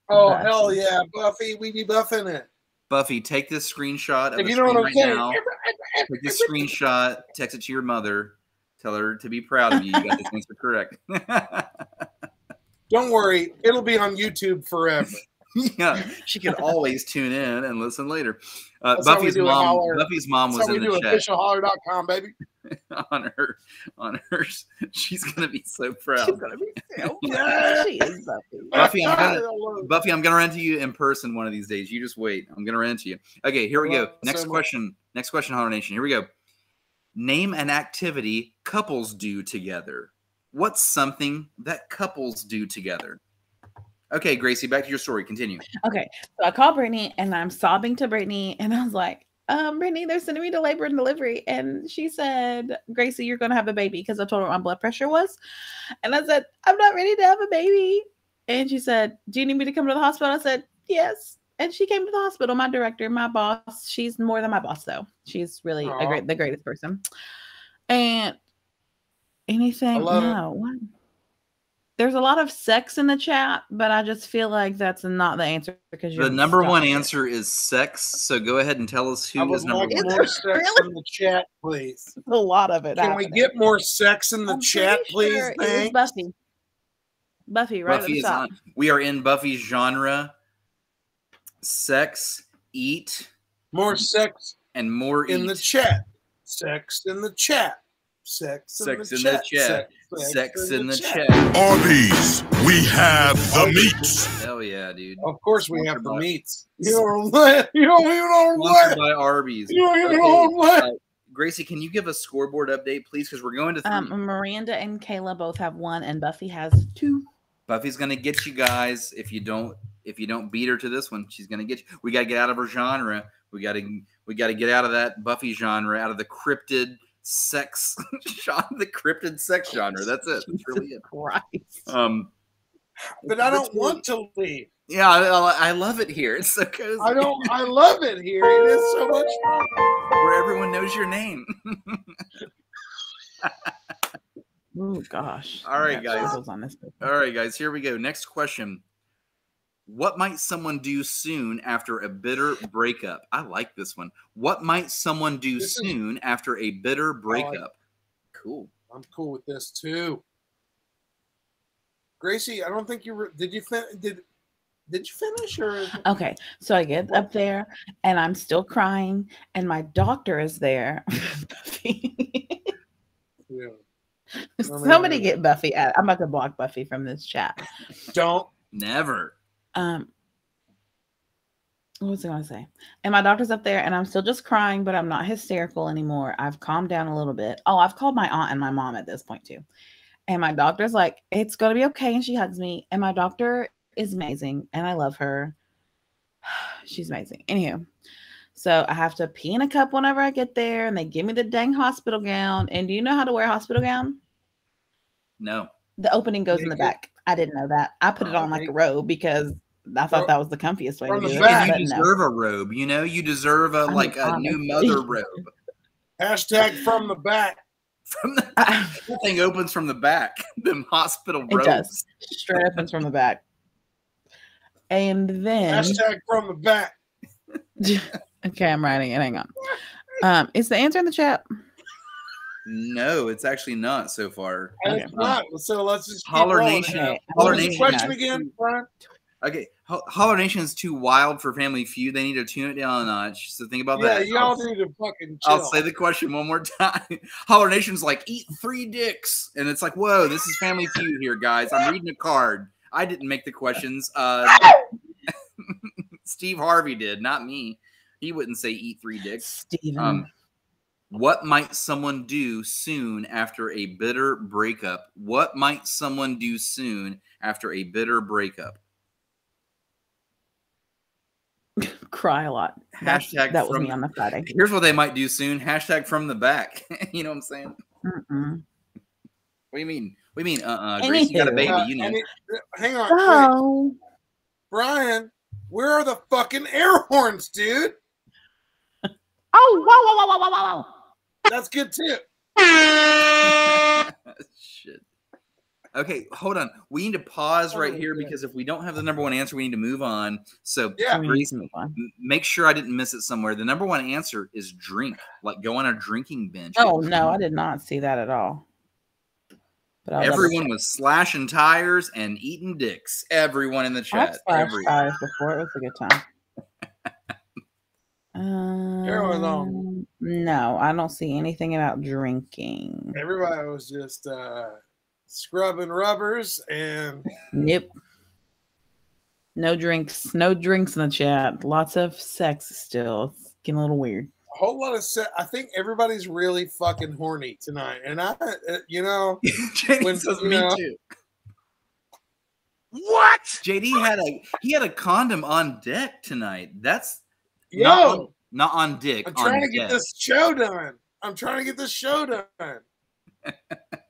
Oh, hell yeah. Buffy, we be buffing it. Buffy, take this screenshot of If the you don't screen right okay. now. Take this screenshot, text it to your mother. Tell her to be proud of you. You got this answer correct. Don't worry. It'll be on YouTube forever. Yeah, she can always tune in and listen later. Buffy's mom was in the chat. Officialholler.com, baby. on her, she's gonna be so proud. She's gonna be so proud. She is Buffy. Buffy, I'm gonna run to you in person one of these days. You just wait. I'm gonna run to you. Okay, here we go. Next question, Holler Nation. Here we go. Name an activity couples do together. What's something that couples do together? Okay, Gracie, back to your story. Continue. Okay, so I called Brittany and I'm sobbing to Brittany, and I was like, Brittany, they're sending me to labor and delivery. And she said, Gracie, you're going to have a baby, because I told her what my blood pressure was. And I said, I'm not ready to have a baby. And she said, do you need me to come to the hospital? I said, yes. And she came to the hospital. My director, my boss, she's more than my boss, though. She's really the greatest person. And anything, no. There's a lot of sex in the chat, but I just feel like that's not the answer, because the number one answer is sex. So go ahead and tell us who is number one. More sex in the chat, please. A lot of it. Can we get more sex in the chat, please? Sure it was Buffy, right? Buffy is on. We are in Buffy's genre. Sex, eat, more sex, and more in the chat. Sex in the chat. Sex in the chat. Sex in the chat. Arby's, we have the meats. Hell yeah, dude. Of course we have the meats. You don't even Sponsored by Arby's. You don't even know what. Gracie, can you give a scoreboard update, please? Because we're going to 3. Miranda and Kayla both have 1, and Buffy has 2. Buffy's gonna get you guys. If you don't beat her to this one, she's gonna get you. We gotta get out of her genre. We gotta get out of that Buffy genre, out of the cryptid sex genre, the cryptid sex genre. That's it. That's really it. Christ. But I don't want to leave. Yeah, I love it here. It's so cozy. I love it here. It is so much fun. Where everyone knows your name. Oh gosh. All right, guys. Here we go. Next question. What might someone do soon after a bitter breakup? I like this one. What might someone do soon after a bitter breakup? Cool. I'm cool with this too. Gracie, I don't think you were. Did you finish or? Okay, so I get up there and I'm still crying, and my doctor is there. Yeah. Somebody get Buffy. I'm about to block Buffy from this chat. Don't. Never. What was I going to say? And my doctor's up there, and I'm still just crying, but I'm not hysterical anymore. I've calmed down a little bit. Oh, I've called my aunt and my mom at this point too. And my doctor's like, it's going to be okay. And she hugs me. And my doctor is amazing, and I love her. She's amazing. Anywho, so I have to pee in a cup whenever I get there, and they give me the dang hospital gown. And do you know how to wear a hospital gown? No. The opening goes in the back. I didn't know that. I put it on like a robe because I thought that was the comfiest way to do it. You deserve a robe. You know, you deserve a new mother robe. Hashtag from the back. From the thing opens from the back. Them hospital robes. It does. Straight opens from the back. And then hashtag from the back. Okay, I'm writing it. Hang on. Is the answer in the chat? No, it's actually not so far. It's not. So let's just Holler Nation. Holler Nation. Question again, Brian. Okay. Holler Nation is too wild for Family Feud. They need to tune it down a notch. So think about that. Y'all need to fucking chill. I'll say the question one more time. Holler Nation's like, eat 3 dicks. And it's like, whoa, this is Family Feud here, guys. I'm reading a card. I didn't make the questions. Steve Harvey did, not me. He wouldn't say eat 3 dicks. Steven. What might someone do soon after a bitter breakup? What might someone do soon after a bitter breakup? Cry a lot. Hashtag that was me on the Friday. Here's what they might do soon. Hashtag from the back. You know what I'm saying? Mm-mm. What do you mean? What do you mean? Grace, you got a baby, you know. Hang on. Oh. Wait. Brian, where are the fucking air horns, dude? Oh, whoa, whoa, whoa, whoa, whoa, whoa. That's good too. Shit. Okay, hold on. We need to pause right here because if we don't have the number 1 answer, we need to move on. So, Yeah. Grace, make sure I didn't miss it somewhere. The number 1 answer is drink, like go on a drinking bench. Oh, no, I did not see that at all. But everyone was slashing tires and eating dicks. Everyone in the chat. I've slashed tires before. It was a good time. No, I don't see anything about drinking. Everybody was just scrubbing rubbers and nope. No drinks. No drinks in the chat. Lots of sex still. It's getting a little weird. a whole lot of I think everybody's really fucking horny tonight. And I, you know, JD says me too. What? JD had a condom on deck tonight. That's not on dick. I'm trying to get this show done. I'm trying to get this show done.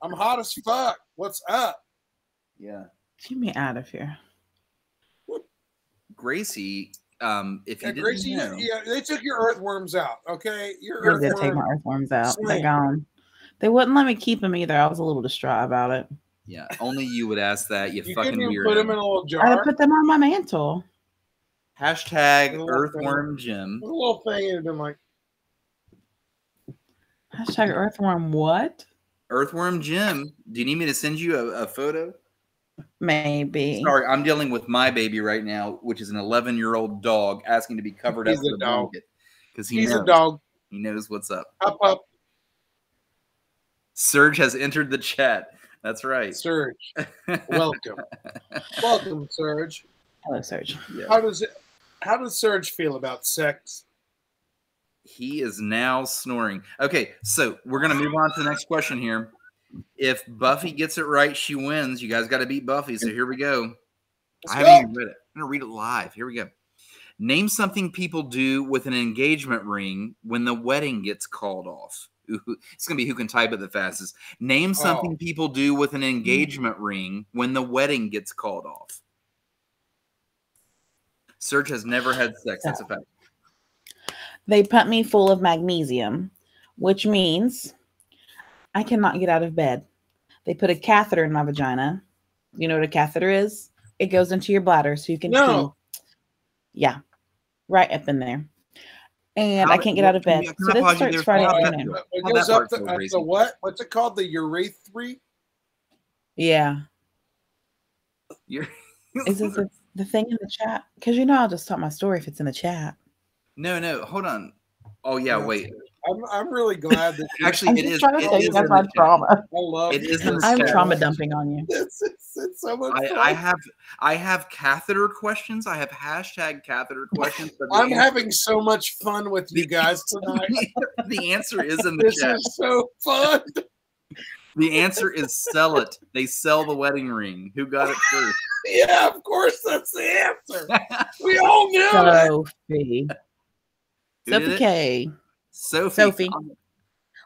I'm hot as fuck. What's up? Yeah. Get me out of here. Gracie, if you didn't know. Yeah, they took your earthworms out. Okay, They did take my earthworms out. They're gone. They wouldn't let me keep them either. I was a little distraught about it. Yeah, only you would ask that. You fucking couldn't weirdo. Put them in a little jar. I put them on my mantle. Hashtag Earthworm Jim. A little thing and been like. Hashtag Earthworm what? Earthworm Jim. Do you need me to send you a photo? Maybe. Sorry, I'm dealing with my baby right now, which is an 11-year-old dog asking to be covered up with a blanket because he's a dog. He knows what's up. Up. Serge has entered the chat. That's right. Serge, welcome. Welcome, Serge. Hello, Serge. Yeah. How does Serge feel about sex? He is now snoring. Okay, so we're going to move on to the next question here. If Buffy gets it right, she wins. You guys got to beat Buffy, so here we go. I haven't even read it. I'm going to read it live. Here we go. Name something people do with an engagement ring when the wedding gets called off. Ooh, it's going to be who can type it the fastest. Name something people do with an engagement ring when the wedding gets called off. Serge has never had sex. That's a fact. They put me full of magnesium, which means I cannot get out of bed. They put a catheter in my vagina. You know what a catheter is? It goes into your bladder so you can pee. Yeah, right up in there. And I can't get out of bed. So this starts Friday afternoon. It goes up the what? What's it called? The urethra? Yeah. Is this the thing in the chat? Because you know I'll just tell my story if it's in the chat. No, hold on. Oh yeah, wait. I'm really glad that actually it is. Trying to tell you that's my trauma. I love it. Is I'm trauma dumping on you. It's so much fun. I have catheter questions. I have hashtag catheter questions. I'm having so much fun with you guys tonight. The answer is in the chat. This is so fun. The answer is sell it. They sell the wedding ring. Who got it first? Yeah, of course that's the answer. We all knew Sophie. Sophie K. Sophie.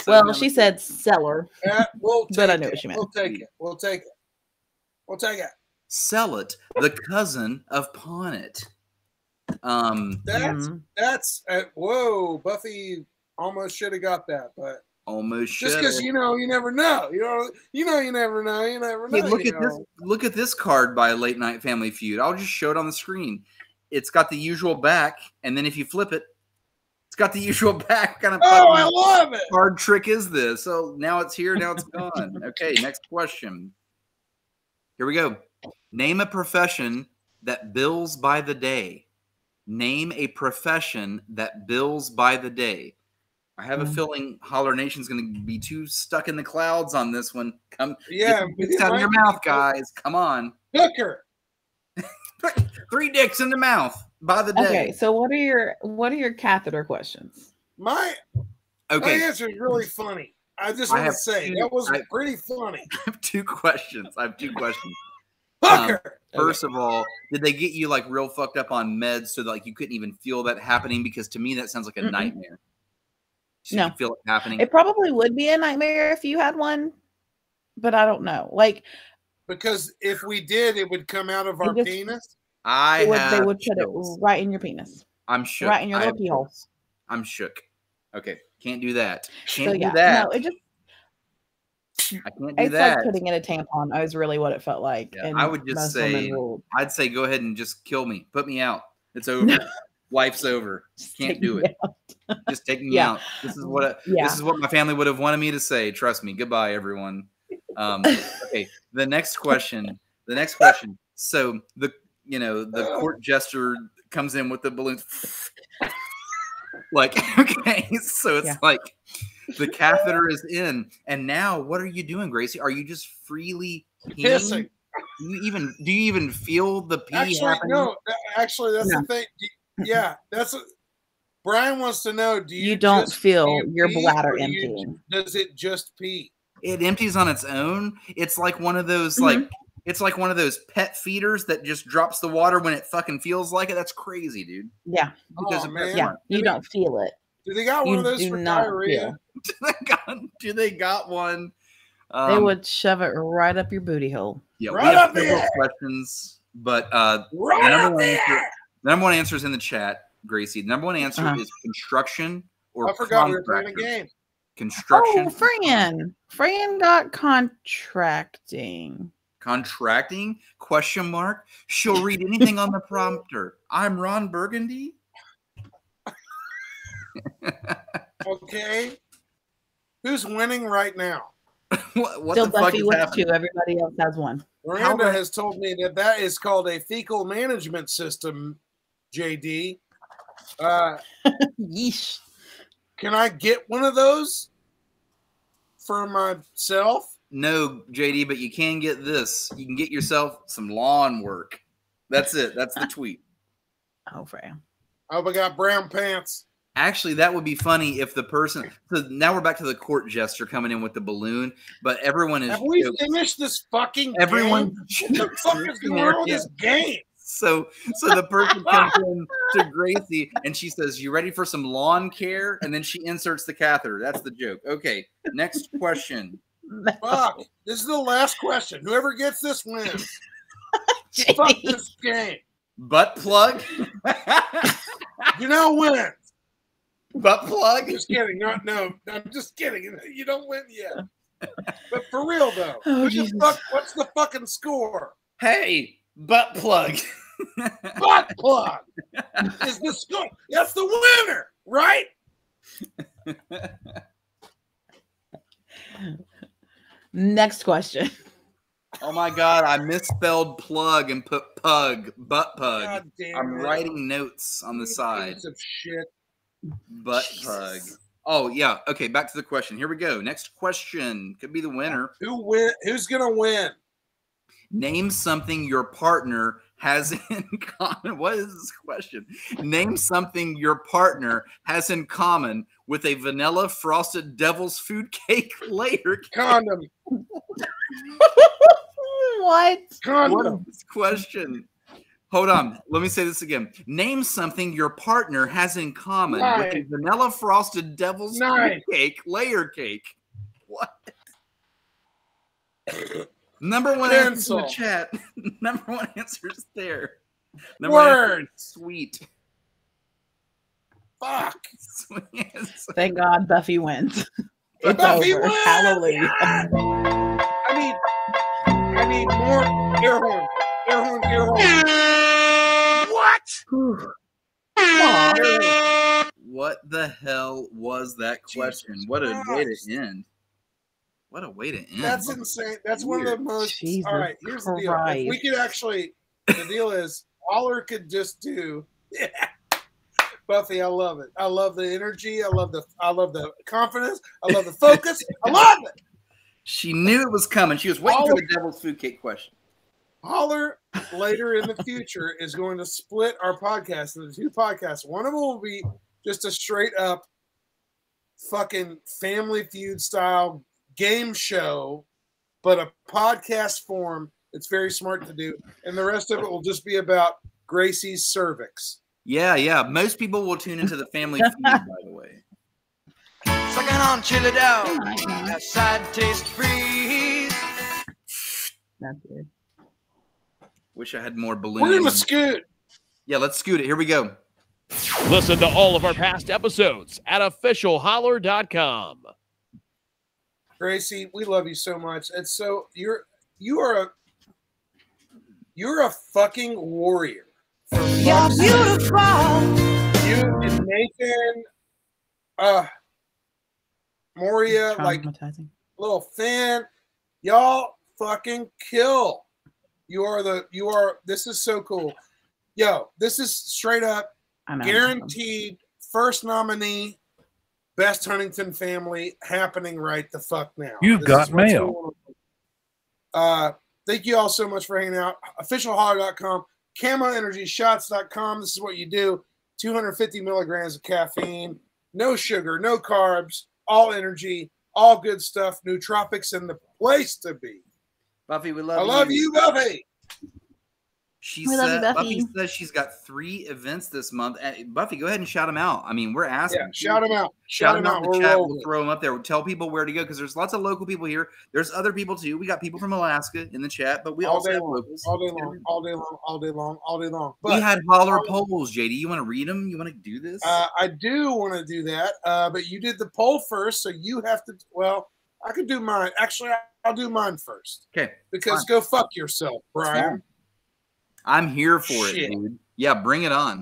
Well, she said seller. But I know what she meant. We'll take it. Sell it. The cousin of pawn it. That's whoa. Buffy almost should have got that, but almost just because you never know. You never know. Hey, look at this card by Late Night Family Feud. I'll just show it on the screen. It's got the usual back, and then if you flip it, it's got the usual back. Kind of. Oh, I love it. Card trick is this? So now it's here. Now it's gone. Okay, next question. Here we go. Name a profession that bills by the day. Name a profession that bills by the day. I have a feeling Holler Nation's going to be too stuck in the clouds on this one. Come, Yeah, get the dicks out of your mouth, guys. Come on. Hooker. 3 dicks in the mouth by the day. Okay, so what are your catheter questions? My answer is really funny. I just want to say that was pretty funny. I have 2 questions. Hooker. First of all, did they get you like real fucked up on meds so that like you couldn't even feel that happening? Because to me that sounds like a nightmare. So No. you feel it happening. It probably would be a nightmare if you had one, but I don't know. Like, because if we did, it would come out of our penis. They would put it right in your penis. I'm shook. Right in your little pee hole. I'm shook. Okay, can't do that. Can't So, do that. No, it just. I can't do it's that. like putting in a tampon. That was really what it felt like. Yeah, and I would just say, I'd say, go ahead and just kill me. Put me out. It's over. Life's over. Can't do it. Just take me out. This is what this is what my family would have wanted me to say. Trust me. Goodbye, everyone. Okay. The next question. So the court jester comes in with the balloons. Like, okay, so it's like the catheter is in, and now what are you doing, Gracie? Are you just freely pissing? Do you even feel the pee happening? No. Actually, that's the thing. Yeah, that's what Brian wants to know. Do you don't just feel your pee, bladder or emptying? Does it just pee? It empties on its own. It's like one of those it's like one of those pet feeders that just drops the water when it fucking feels like it. That's crazy, dude. Yeah. Man. Yeah. You don't feel it. Do they got one of those for diarrhea? Do they got one? They would shove it right up your booty hole. Yeah, right we have up there. questions, but right up there. Number one answer is in the chat, Gracie. Number one answer is construction or I forgot we were playing a game. Construction. Oh, Fran got contracting. Contracting? Question mark. She'll read anything on the prompter. I'm Ron Burgundy. Okay. Who's winning right now? what Still the fuck Buffy is with happening? 2. Everybody else has 1. Miranda has told me that is called a fecal management system, JD. Yeesh. Can I get one of those for myself? No, JD, but you can get this. You can get yourself some lawn work. That's it. That's the tweet. Oh, Freya. Oh, we got brown pants. Actually, that would be funny if the person. So now we're back to the court jester coming in with the balloon, but everyone is. Have we finished this fucking everyone, game? What the fuck is going on with this game? So the person comes in to Gracie and she says, "You ready for some lawn care?" And then she inserts the catheter. That's the joke. Okay, next question. Fuck. This is the last question. Whoever gets this wins. Fuck this game. Butt plug. You know wins. Butt plug. Just kidding. No, I'm just kidding. You don't win yet. But for real though, what's the fucking score? Hey, butt plug. Butt plug is the score. That's the winner, right? Next question. Oh my god, I misspelled plug and put pug, butt pug. God damn I'm it. writing notes on the side. Piece of shit. Butt pug. Oh yeah. Okay, back to the question. Here we go. Next question. Could be the winner. Who's gonna win? Name something your partner has in common. What is this question? Name something your partner has in common with a vanilla frosted devil's food cake layer cake. Condom. What? Condom. What is this question? Hold on. Let me say this again. Name something your partner has in common with a vanilla frosted devil's food cake layer cake. What? Number one answer in the chat. Number one answer is there. Number Word. Sweet. Fuck. Sweet. Thank God Buffy wins. It's Buffy over. wins. Hallelujah. I need more air horn. Air horn. Air horn. What? What the hell was that question? Jesus What a way Christ. to end. What a way to end. That's insane. That's one of the most. Jesus all right, here's the deal. Christ. If we could actually, the deal is, Holler could just do. Yeah. Buffy, I love it. I love the energy. I love the confidence. I love the focus. I love it. She knew it was coming. She was waiting for the devil's food cake question. Holler later in the future is going to split our podcast into 2 podcasts. One of them will be just a straight up fucking Family Feud style game show, but a podcast form. It's very smart to do. And the rest of it will just be about Gracie's cervix. Yeah. Most people will tune into the Family Feud, by the way. Sucking on chili dog. That side taste freeze. That's good. Wish I had more balloons. We're gonna scoot. Yeah, let's scoot it. Here we go. Listen to all of our past episodes at officialholler.com. Gracie, we love you so much. It's so you're a fucking warrior. You're beautiful. You and Nathan, Moria, like little Finn, y'all fucking kill. This is so cool. Yo, this is straight up guaranteed first nominee, Best Huntington Family happening right the fuck now. You've got mail. Thank you all so much for hanging out. Officialholler.com, CAMOEnergyShots.com. This is what you do. 250 milligrams of caffeine, no sugar, no carbs, all energy, all good stuff. Nootropics in the place to be. Buffy, we love you. I love you, Buffy. Buffy says she's got 3 events this month. Buffy, go ahead and shout them out. I mean, we're asking. Yeah, shout them out. Shout them out in the chat. We'll throw them up there. We'll tell people where to go because there's lots of local people here. There's other people too. We got people from Alaska in the chat, but we also have locals. All day long. But, we had Holler polls, JD. You want to read them? You want to do this? I do want to do that, but you did the poll first, so you have to. Well, I could do mine. Actually, I'll do mine first. Okay. Because go fuck yourself, Brian. I'm here for it, dude. Yeah, bring it on.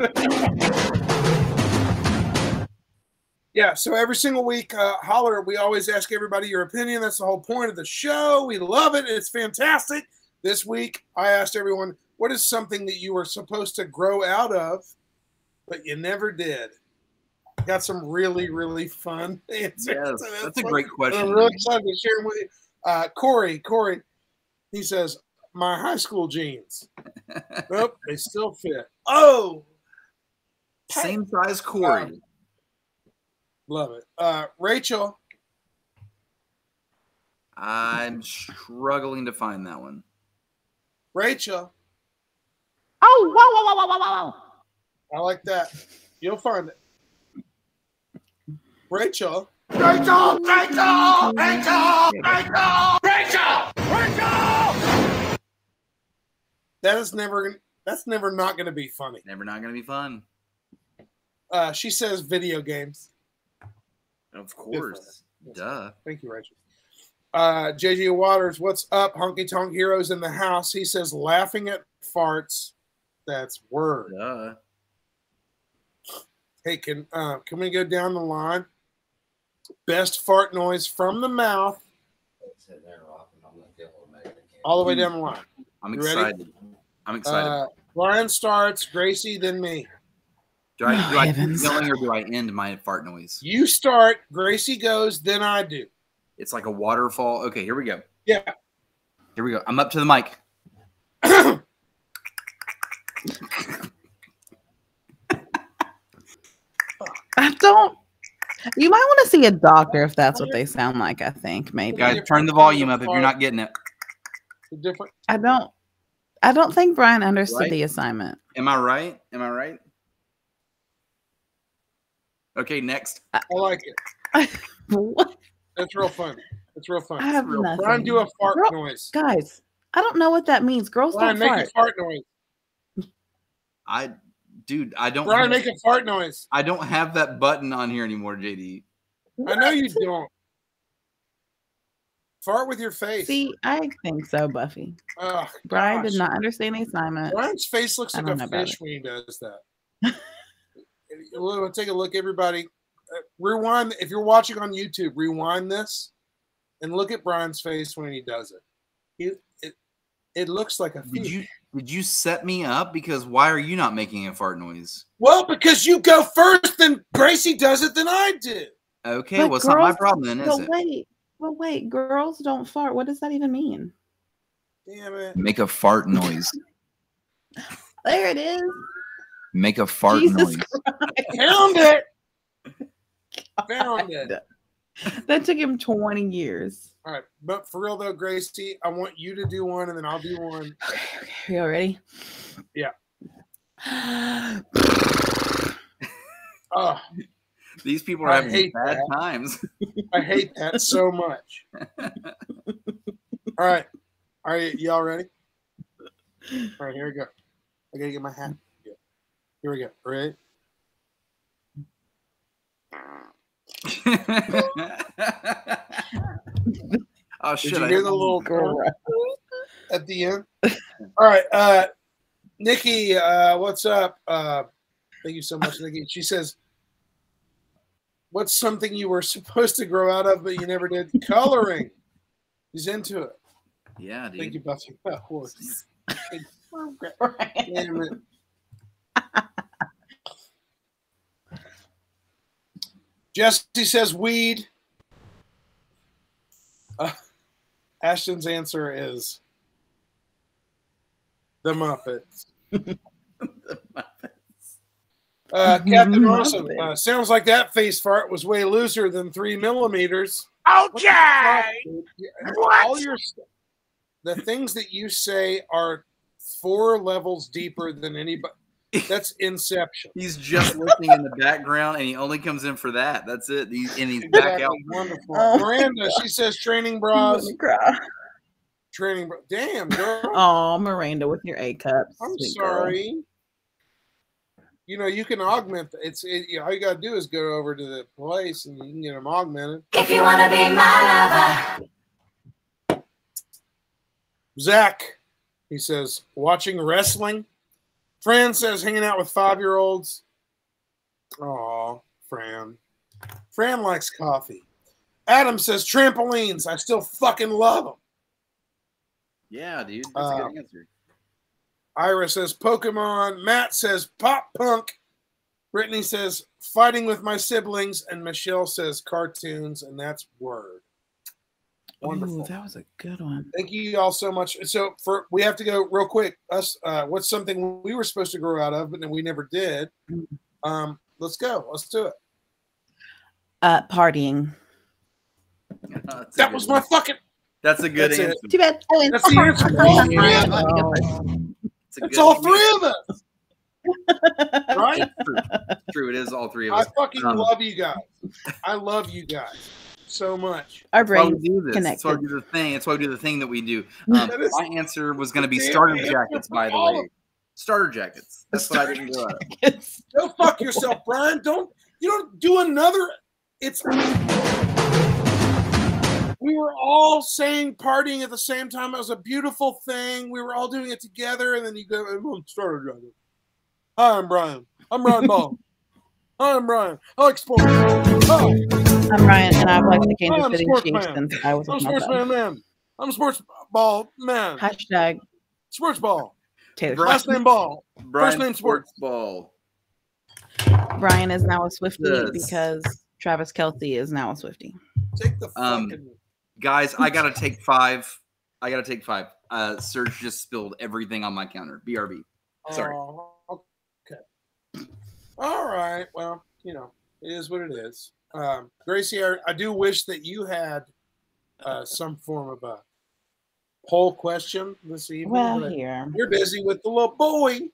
Yeah, so every single week, Holler, we always ask everybody your opinion. That's the whole point of the show. We love it. It's fantastic. This week, I asked everyone, what is something that you were supposed to grow out of, but you never did? Got some really, really fun answers. Yes, that's a great question. I'm really excited to share them with you. Corey, he says, my high school jeans. Nope, they still fit. Oh, same size Corey. Love it. Rachel. I'm struggling to find that one. Rachel. Oh, wow. I like that. You'll find it. Rachel. That's never not going to be funny. Never not going to be fun. She says video games. Of course. Duh. Thank you, Rachel. JJ Waters, what's up? Honky Tonk Heroes in the house. He says laughing at farts. That's word. Duh. Hey, can we go down the line? Best fart noise from the mouth. All the way down the line. I'm excited. Brian starts, Gracie, then me. Do I keep yelling or do I end my fart noise? You start, Gracie goes, then I do. It's like a waterfall. Okay, here we go. Yeah. Here we go. I'm up to the mic. You might want to see a doctor if that's what they sound like, I think, maybe. Guys, turn the volume up if you're not getting it. Different. I don't think Brian understood the assignment. Am I right? Okay, next. I like it. What? That's real fun. I have nothing. Brian, do a fart noise. Guys, I don't know what that means. Girls Brian, don't make a fart noise. I don't. Brian, make a fart noise. I don't have that button on here anymore, JD. I know you don't. Fart with your face. See, I think so, Buffy. Oh, Brian did not understand the assignment. Brian's face looks like a fish when he does that. We'll take a look, everybody. Rewind. If you're watching on YouTube, rewind this and look at Brian's face when he does it. It looks like a fish. Did you set me up? Because why are you not making a fart noise? Well, because you go first, then Gracie does it, then I do. Okay, well, it's not my problem then, is it? Wait, girls don't fart. What does that even mean? Damn it. Make a fart noise. There it is. Make a fart noise. Found it. Found it. That took him 20 years. All right, but for real though, Gracie, I want you to do one, and then I'll do one. Okay. Are you all ready? Yeah. Oh, these people are having bad times. I hate that so much. All right, y'all ready? All right, here we go. I gotta get my hat. Yeah. Here we go. Ready? Oh shit! Did you hear the little girl at the end? All right, Nikki, what's up? Thank you so much, Nikki. She says, "What's something you were supposed to grow out of but you never did?" Coloring. He's into it. Yeah, dude. Thank you, Buffy. Oh, damn it. Jesse says weed. Ashton's answer is the Muppets. Captain Awesome. Sounds like that face fart was way looser than 3 millimeters. Okay. All your the things that you say are 4 levels deeper than anybody. That's Inception. He's just listening in the background, and he only comes in for that. That's it. He's back out. Wonderful. Miranda, she says training bras. Training bra. Damn, girl. Oh, Miranda with your A cups. I'm sorry. Girl. You know, you can augment. All you got to do is go over to the place, and you can get them augmented. If you want to be my lover. Zach, he says, watching wrestling. Fran says hanging out with 5-year-olds. Aw, Fran. Fran likes coffee. Adam says trampolines. I still fucking love them. Yeah, dude. That's a good answer. Ira says Pokemon. Matt says pop punk. Brittany says fighting with my siblings. And Michelle says cartoons. And that's word. Wonderful. Ooh, that was a good one. Thank you all so much. So we have to go real quick. What's something we were supposed to grow out of, but then we never did? Let's go. Let's do it. Partying. That was my fucking. That's a good answer. Too bad. That's the answer for all 3 of us. It's all 3 of us. Right? True. It is all 3 of us. I fucking love you guys. I love you guys so much. Our brains connected. That's why we do the thing. That's why we do the thing that we do. My answer was going to be starter jackets, by the way. Starter jackets. That's what I didn't do. Go fuck yourself, Brian. You don't do another. We were all saying partying at the same time. It was a beautiful thing. We were all doing it together, and then you go, starter jacket. Hi, I'm Brian. I'm Brian Ball. Hi, I'm Brian. I like sports. Hi. I'm Ryan, and I've liked the Kansas City Chiefs since I was a sports man. I'm a sports ball man. Hashtag sports ball. Taylor. Last name Ball. Brian First name Sports Ball. Brian is now a Swiftie because Travis Kelce is now a Swiftie. Take the fucking guys. I gotta take 5. Serge just spilled everything on my counter. BRB. Sorry. Okay. All right. Well, it is what it is. Gracie, I do wish that you had some form of a poll question this evening. Well, here. You're busy with the little boy.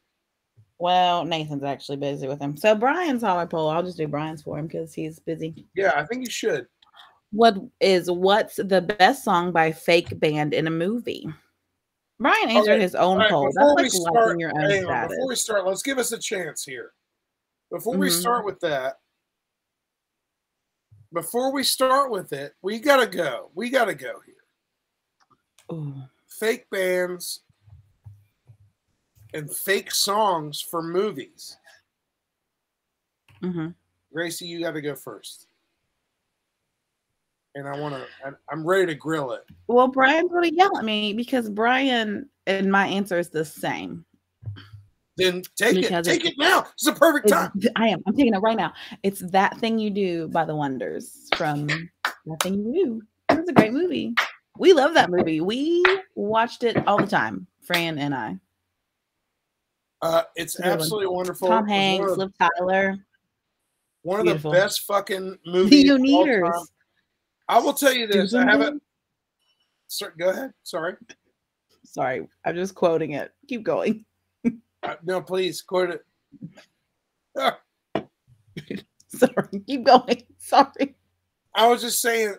Well, Nathan's actually busy with him. So Brian's our poll. I'll just do Brian's for him because he's busy. Yeah, I think you should. What's the best song by fake band in a movie? Brian answered his own poll. That's like liking your own status. Before we start, let's give us a chance here. Before we start with that, we gotta go. We gotta go here. Ooh. Fake bands and fake songs for movies. Mm-hmm. Gracie, you got to go first. and I'm ready to grill it. Well, Brian's going to yell at me because Brian and my answer is the same. Then take it now. It's the perfect time. I'm taking it right now. It's That Thing You Do by the Wonders from That Thing You Do. It's a great movie. We love that movie. We watched it all the time, Fran and I. It's absolutely wonderful. Tom Hanks, Liv Tyler. One of the best fucking movies. The Neaters. I will tell you this. I haven't. Go ahead. Sorry, I'm just quoting it. Keep going. No, please quote it. Sorry, keep going. Sorry. I was just saying,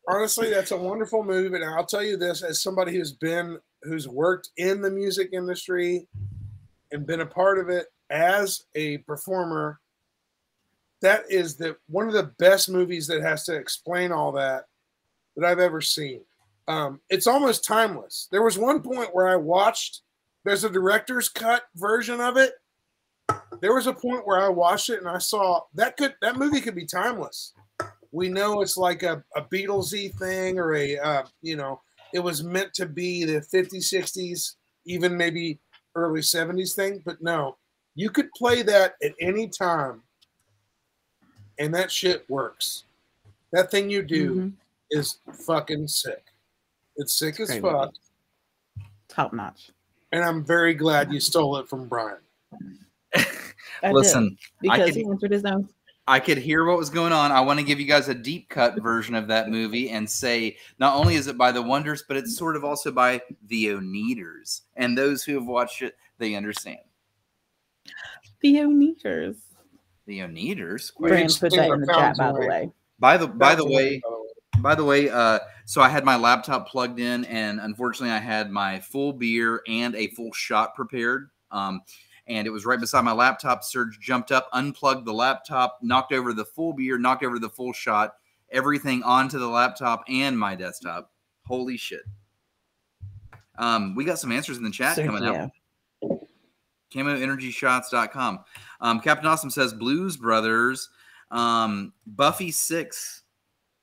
honestly, that's a wonderful movie. And I'll tell you this, as somebody who's worked in the music industry and been a part of it as a performer, that is one of the best movies that has to explain all that I've ever seen. It's almost timeless. There was one point where I watched. There's a director's cut version of it. There was a point where I watched it and I saw that movie could be timeless. We know it's like a Beatlesy thing or it was meant to be the 50s, 60s, even maybe early 70s thing. But no, you could play that at any time and that shit works. That Thing You Do is fucking sick. It's sick as fuck. Top notch. And I'm very glad you stole it from Brian. Listen, because he answered his own. I could hear what was going on. I want to give you guys a deep cut version of that movie and say not only is it by the Wonders, but it's sort of also by the Oneaters. And those who have watched it, they understand. The Oneaters. The Oneaters? Brand put that in the chat, by the way. By the way, so I had my laptop plugged in, and unfortunately I had my full beer and a full shot prepared. And it was right beside my laptop. Serge jumped up, unplugged the laptop, knocked over the full beer, knocked over the full shot, everything onto the laptop and my desktop. Holy shit. We got some answers in the chat coming out. CAMOEnergyshots.com. Captain Awesome says Blues Brothers. Buffy 6.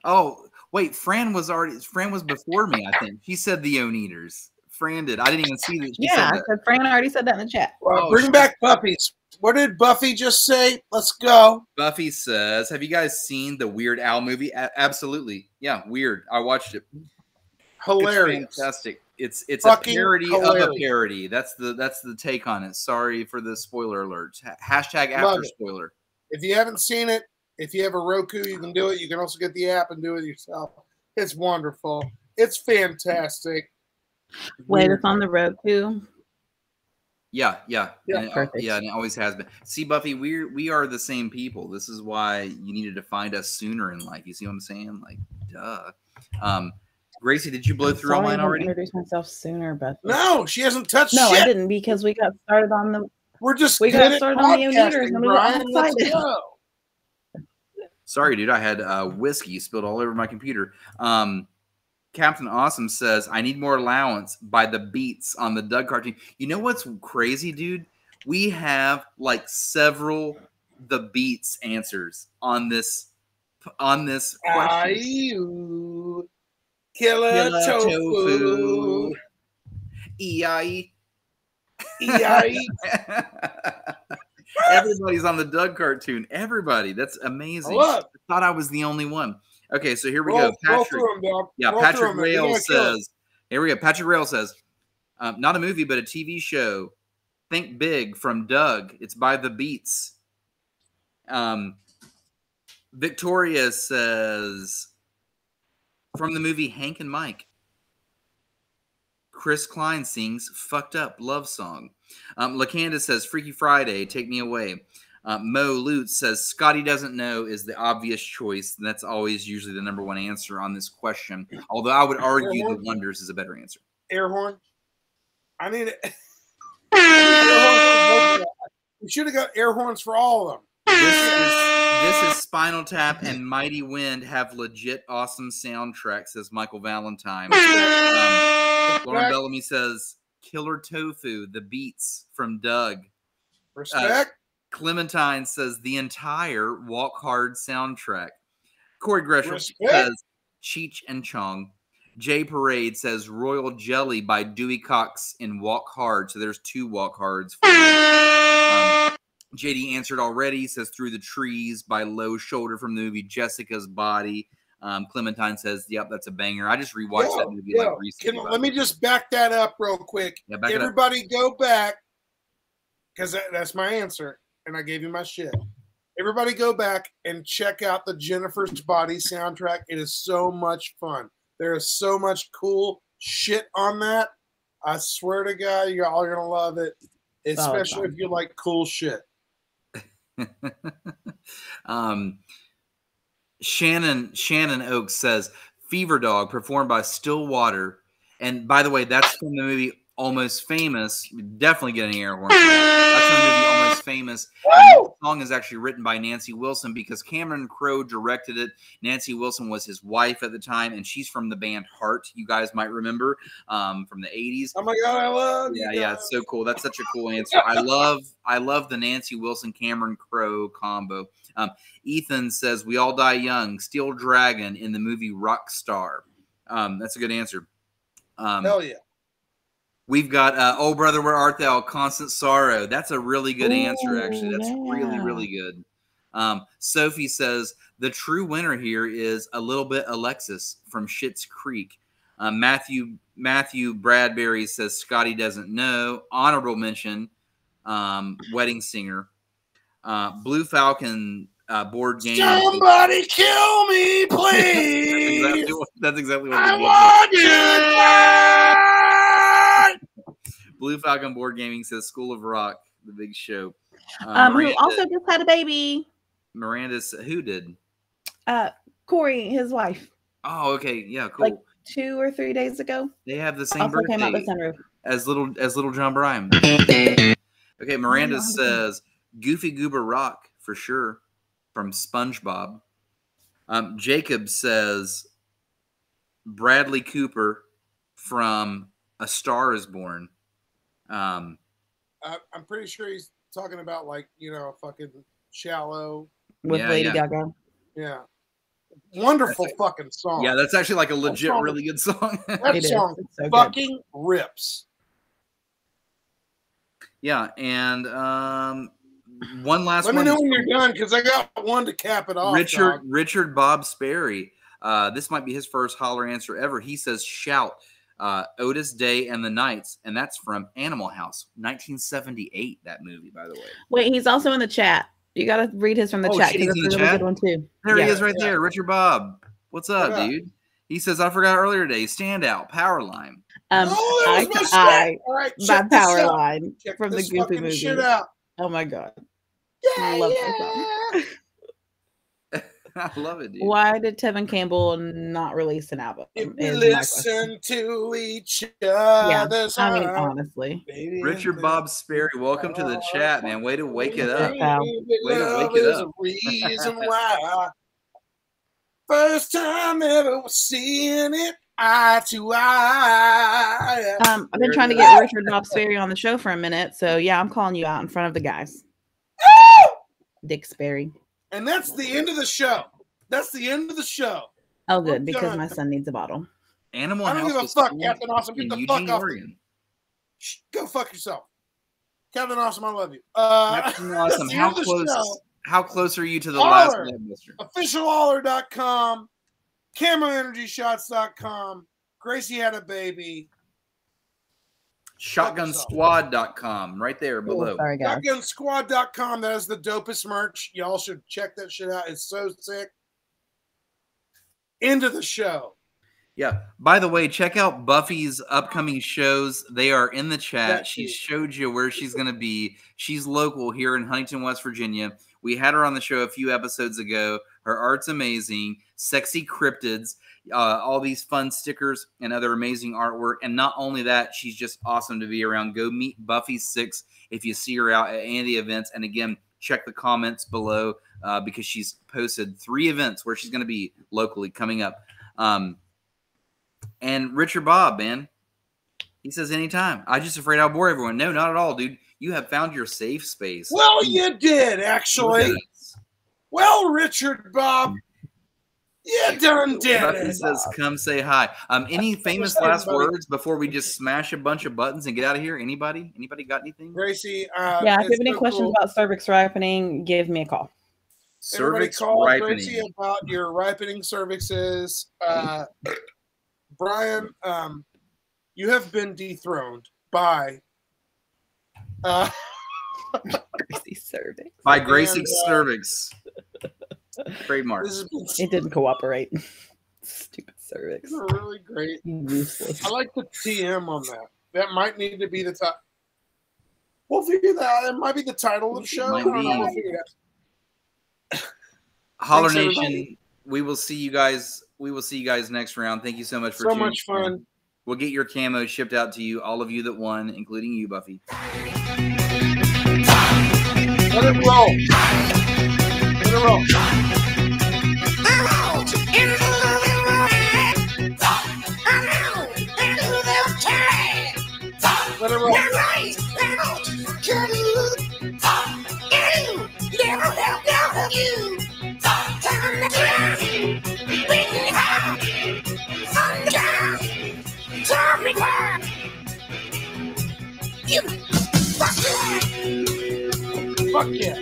Oh, wait, Fran was before me, I think. She said the Oneaters. Fran did. I didn't even see that she said that. Fran already said that in the chat. Well, bring back Buffy's. What did Buffy just say? Let's go. Buffy says, have you guys seen the Weird Al movie? Absolutely. Yeah, weird. I watched it. Hilarious. It's fantastic. It's a parody hilarious. Of a parody. That's the take on it. Sorry for the spoiler alerts. Hashtag after spoiler. If you haven't seen it, if you have a Roku, you can do it. You can also get the app and do it yourself. It's wonderful. It's fantastic. Wait, it's on the Roku? Yeah. Perfect. And it always has been. See, Buffy, we are the same people. This is why you needed to find us sooner in life. You see what I'm saying? Like, duh. Gracie, did you blow through all mine already? I introduced myself sooner, Buffy. No, she hasn't touched shit. I didn't, because we got started on the. We got started on the Oneaters and we got excited. Sorry, dude. I had whiskey spilled all over my computer. Captain Awesome says, I need more allowance by the Beats on the Doug cartoon. You know what's crazy, dude? We have like several the Beats answers on this question. Killer tofu. E-I-E. E-I-E. Everybody's on the Doug cartoon. Everybody. That's amazing. I thought I was the only one. Okay, so here we go. Patrick. Patrick Rail says, here we go. Patrick Rail says, not a movie, but a TV show. Think Big from Doug. It's by the Beats. Victoria says, from the movie Hank and Mike. Chris Klein sings Fucked Up Love Song. LaCanda says, Freaky Friday, Take Me Away. Mo Lutz says, Scotty Doesn't Know is the obvious choice. And that's always usually the number one answer on this question. Although I would argue the Wonders is a better answer. Air horn. I need it. We should have got air horns for all of them. This is Spinal Tap and Mighty Wind have legit awesome soundtracks, says Michael Valentine. Lauren Bellamy says, Killer Tofu, the Beats from Doug. Respect. Clementine says the entire Walk Hard soundtrack. Corey Gresham says Cheech and Chong. Jay Parade says Royal Jelly by Dewey Cox in Walk Hard. So there's 2 Walk Hards for you. JD answered already. Says Through the Trees by Low Shoulder from the movie Jessica's Body. Clementine says, yep, that's a banger. I just rewatched that movie like recently. Let me just back that up real quick. Yeah, everybody go back, because that's my answer, and I gave you my shit. Everybody go back and check out the Jennifer's Body soundtrack. It is so much fun. There is so much cool shit on that. I swear to God, you're all going to love it, especially if you like cool shit. Shannon Oaks says Fever Dog performed by Stillwater. And by the way, that's from the movie Almost Famous. Definitely get an air horn. That's from the movie Almost Famous. The song is actually written by Nancy Wilson because Cameron Crowe directed it. Nancy Wilson was his wife at the time, and she's from the band Heart. You guys might remember from the 80s. Oh my God, I love you. Yeah, it's so cool. That's such a cool answer. I love the Nancy Wilson Cameron Crowe combo. Ethan says We All Die Young, Steel Dragon in the movie Rockstar. That's a good answer. Hell yeah. We've got Oh Brother, Where Art Thou? Constant Sorrow. That's a really good answer, actually. That's really, really good. Sophie says the true winner here is A Little Bit Alexis from Schitt's Creek. Matthew Bradbury says Scotty Doesn't Know. Honorable mention, Wedding Singer. Blue Falcon board game. Somebody kill me, please. That's exactly what I want you. Blue Falcon Board Gaming says School of Rock, The Big Show. Who also just had a baby. Miranda's, who did? Corey, his wife. Oh, okay. Yeah, cool. Like 2 or 3 days ago. They have the same also birthday came out the sunroof. as little John Bryan. Okay, Miranda says Goofy Goober Rock for sure from SpongeBob. Jacob says Bradley Cooper from A Star Is Born. I'm pretty sure he's talking about fucking Shallow with Lady Gaga. Yeah, wonderful fucking song. Yeah, that's actually like a legit, really good song. That song so fucking rips. Yeah, and one last one. Let me know when you're done because I got one to cap it off. Richard Bob Sperry. This might be his first holler answer ever. He says Shout. Otis Day and the Knights, and that's from Animal House, 1978. That movie, by the way. Wait, he's also in the chat. You got to read his from the chat. He's in the chat. Good one too. There he is, right there. Richard Bob, what's up, dude? He says, "I forgot earlier today. Standout Powerline." By Powerline from the Goofy movie. Shit out. Oh my God! Yeah, I love that song. I love it, dude. Why did Tevin Campbell not release an album? If we listen to each other. I mean, honestly. Richard Bob Sperry, welcome to the chat, man. Way to wake it up. Way to wake it up. Reason why. First time ever seeing it eye to eye. I've been trying to get Richard Bob Sperry on the show for a minute, so yeah, I'm calling you out in front of the guys. Dick Sperry. And that's the end of the show. That's the end of the show. Oh, good, because my son needs a bottle. Animal I don't House give a fuck, Captain Awesome. Get the fuck off. Go fuck yourself. Captain Awesome, I love you. Captain Awesome, how close are you to the last Blockbuster? Officialholler.com, CAMOEnergyShots.com, Gracie Had a Baby. ShotgunSquad.com, right there below. Sorry, guys. ShotgunSquad.com. That is the dopest merch. Y'all should check that shit out. It's so sick. Into the show. Yeah. By the way, check out Buffy's upcoming shows. They are in the chat. She showed you where she's going to be. She's local here in Huntington, West Virginia. We had her on the show a few episodes ago. Her art's amazing. Sexy cryptids. All these fun stickers and other amazing artwork. And not only that, she's just awesome to be around. Go meet Buffy6 if you see her out at any of the events. And again, check the comments below because she's posted 3 events where she's going to be locally coming up. And Richard Bob, man, he says anytime. I'm just afraid I'll bore everyone. No, not at all, dude. You have found your safe space. Well, you did, actually. Well, Richard Bob, Yeah, done did Buffy it. says, "Come say hi." Any famous last words before we just smash a bunch of buttons and get out of here? Anybody? Anybody got anything? Gracie, Yeah, if you have any questions about cervix ripening, give me a call. Cervix call ripening. Gracie about your ripening cervixes. Brian, you have been dethroned by Gracie cervix. By Gracie cervix. Trademark. It didn't cooperate. Stupid cervix. Really great. Useless. I like the TM on that. That might need to be the top. We'll figure that out. It might be the title of the show. Might I don't know. be. We'll figure it out. Holler Thanks, Nation, everybody. we will see you guys. We will see you guys next round. Thank you so much for So tuning much fun. in. We'll get your camo shipped out to you, all of you that won, including you, Buffy. Let it roll. Let it roll. Let it roll. Fuck yeah.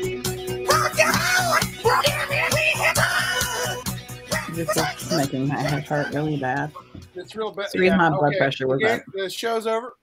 This is making my head hurt really bad. It's real bad. It's the reason my blood pressure was okay. up. The show's over.